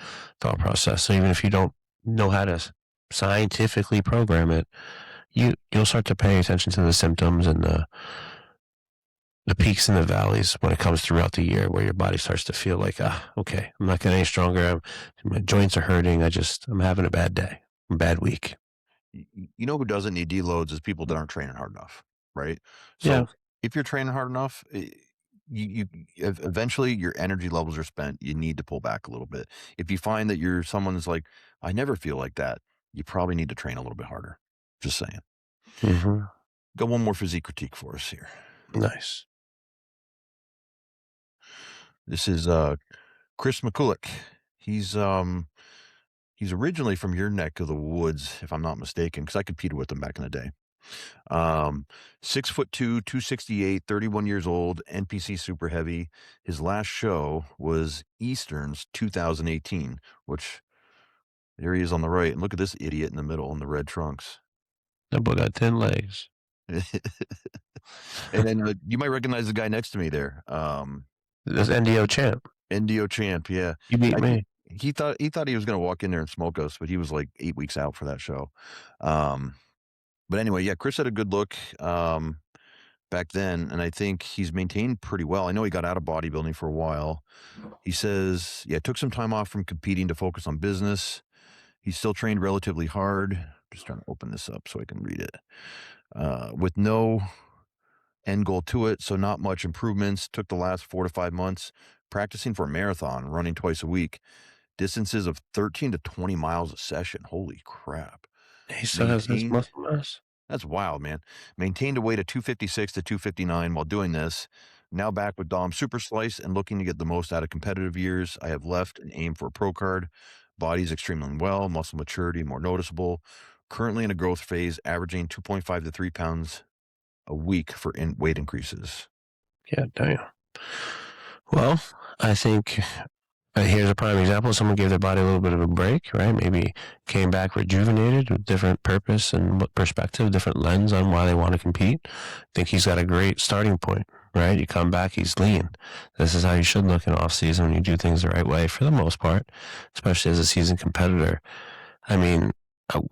S2: thought process. So even if you don't know how to scientifically program it, you'll start to pay attention to the symptoms and the peaks and the valleys when it comes throughout the year, where your body starts to feel like, okay, I'm not getting any stronger. My joints are hurting. I'm having a bad day, a bad week.
S1: You know who doesn't need deloads is people that aren't training hard enough, right? So
S2: Yeah.
S1: if you're training hard enough, eventually your energy levels are spent. You need to pull back a little bit. If you find that you're someone that's like, I never feel like that, you probably need to train a little bit harder. Just saying.
S2: Mm-hmm.
S1: Got one more physique critique for us here.
S2: Nice.
S1: This is Chris McCulloch. He's originally from your neck of the woods, if I'm not mistaken, because I competed with him back in the day. 6'2", 268, 31 years old, NPC super heavy. His last show was Eastern's 2018, which there he is on the right. And look at this idiot in the middle in the red trunks.
S2: That boy got 10 legs.
S1: And then you might recognize the guy next to me there.
S2: That's NDO champ.
S1: NDO champ, yeah.
S2: You beat me.
S1: He thought he was going to walk in there and smoke us, but he was like 8 weeks out for that show. But anyway, yeah, Chris had a good look back then, and I think he's maintained pretty well. I know he got out of bodybuilding for a while. He says, yeah, took some time off from competing to focus on business. He still trained relatively hard. Just trying to open this up so I can read it. With no end goal to it, so not much improvements. Took the last 4 to 5 months practicing for a marathon, running twice a week. Distances of 13 to 20 miles a session. Holy crap.
S2: He still has his muscle mass.
S1: That's wild, man. Maintained a weight of 256 to 259 while doing this. Now back with Dom Super Slice and looking to get the most out of competitive years. I have left and aimed for a pro card. Body's extremely well, muscle maturity more noticeable. Currently in a growth phase, averaging 2.5 to 3 pounds a week for weight increases.
S2: Yeah, damn. Well, I think Here's a prime example. Someone gave their body a little bit of a break, right? Maybe came back rejuvenated with different purpose and perspective, different lens on why they want to compete. I think he's got a great starting point, right? You come back, he's lean. This is how you should look in off season when you do things the right way for the most part, especially as a seasoned competitor. I mean,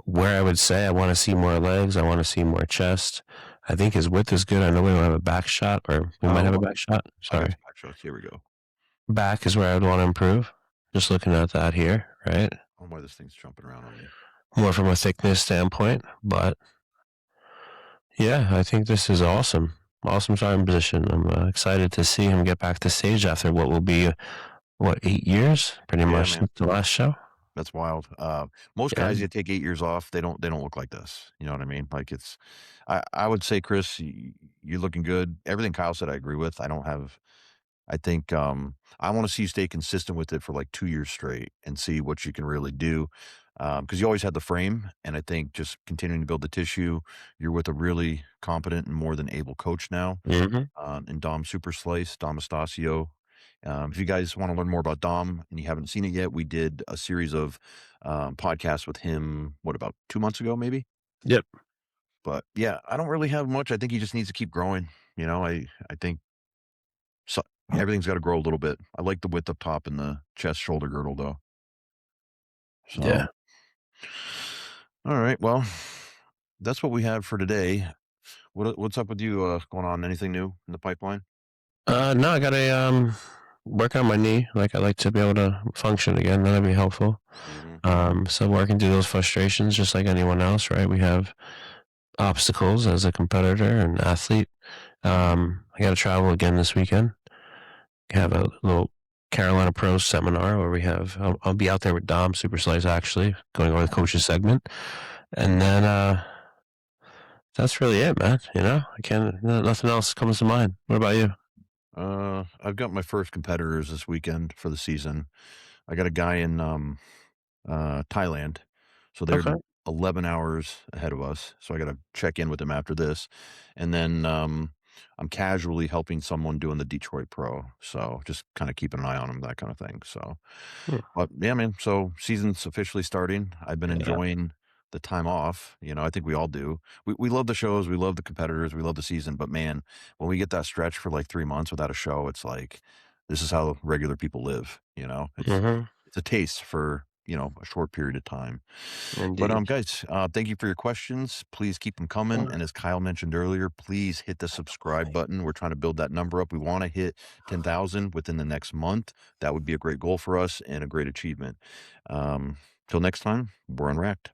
S2: where I would say I want to see more legs, I want to see more chest. I think his width is good. I know we don't have a back shot, or we might have a
S1: Oh,
S2: back shot.
S1: I got
S2: Sorry.
S1: some back shots. Here we go.
S2: Back is where I would want to improve. Just looking at that here, right?
S1: I don't know why this thing's jumping around on me.
S2: More from a thickness standpoint, but yeah, I think this is awesome. Awesome starting position. I'm excited to see him get back to stage after what will be, 8 years, pretty
S1: Yeah,
S2: much
S1: man.
S2: since the last show.
S1: That's wild. Most
S2: Yeah.
S1: guys that take 8 years off, they don't look like this. You know what I mean? Like it's I would say, Chris, you're looking good. Everything Kyle said, I agree with. I think I want to see you stay consistent with it for like 2 years straight and see what you can really do. Because you always had the frame, and I think just continuing to build the tissue, you're with a really competent and more than able coach now,
S2: Hmm.
S1: and Dom Super Slice, Dom Estacio. If you guys want to learn more about Dom and you haven't seen it yet, we did a series of podcasts with him, what, about 2 months ago, maybe?
S2: Yep.
S1: But yeah, I don't really have much. I think he just needs to keep growing. I think so, everything's got to grow a little bit. I like the width up top and the chest shoulder girdle, though. So,
S2: Yeah.
S1: all right. Well, that's what we have for today. What's up with you going on? Anything new in the pipeline?
S2: No, I gotta work on my knee. Like I like to be able to function again. That'd be helpful.
S1: Hmm.
S2: So working through those frustrations, just like anyone else, right? We have obstacles as a competitor and athlete. I got to travel again this weekend. Have a little Carolina Pros seminar where I'll be out there with Dom Super Slice actually going over the coaches segment, and then that's really it, man. I can't. Nothing else comes to mind. What about you?
S1: I've got my first competitors this weekend for the season. I got a guy in Thailand, so they're
S2: Okay.
S1: 11 hours ahead of us. So I got to check in with them after this, and then I'm casually helping someone doing the Detroit Pro. So just kind of keeping an eye on them, that kind of thing. So,
S2: Hmm.
S1: but yeah, man. So season's officially starting. I've been
S2: Yeah.
S1: enjoying the time off. I think we all do. We love the shows, we love the competitors, we love the season. But man, when we get that stretch for like 3 months without a show, it's like this is how regular people live.
S2: Mm-hmm.
S1: It's a taste for a short period of time. But
S2: Indeed.
S1: guys, thank you for your questions. Please keep them coming. And as Kyle mentioned earlier, please hit the subscribe button. We're trying to build that number up. We want to hit 10,000 within the next month. That would be a great goal for us and a great achievement. Till next time, we're Unwracked.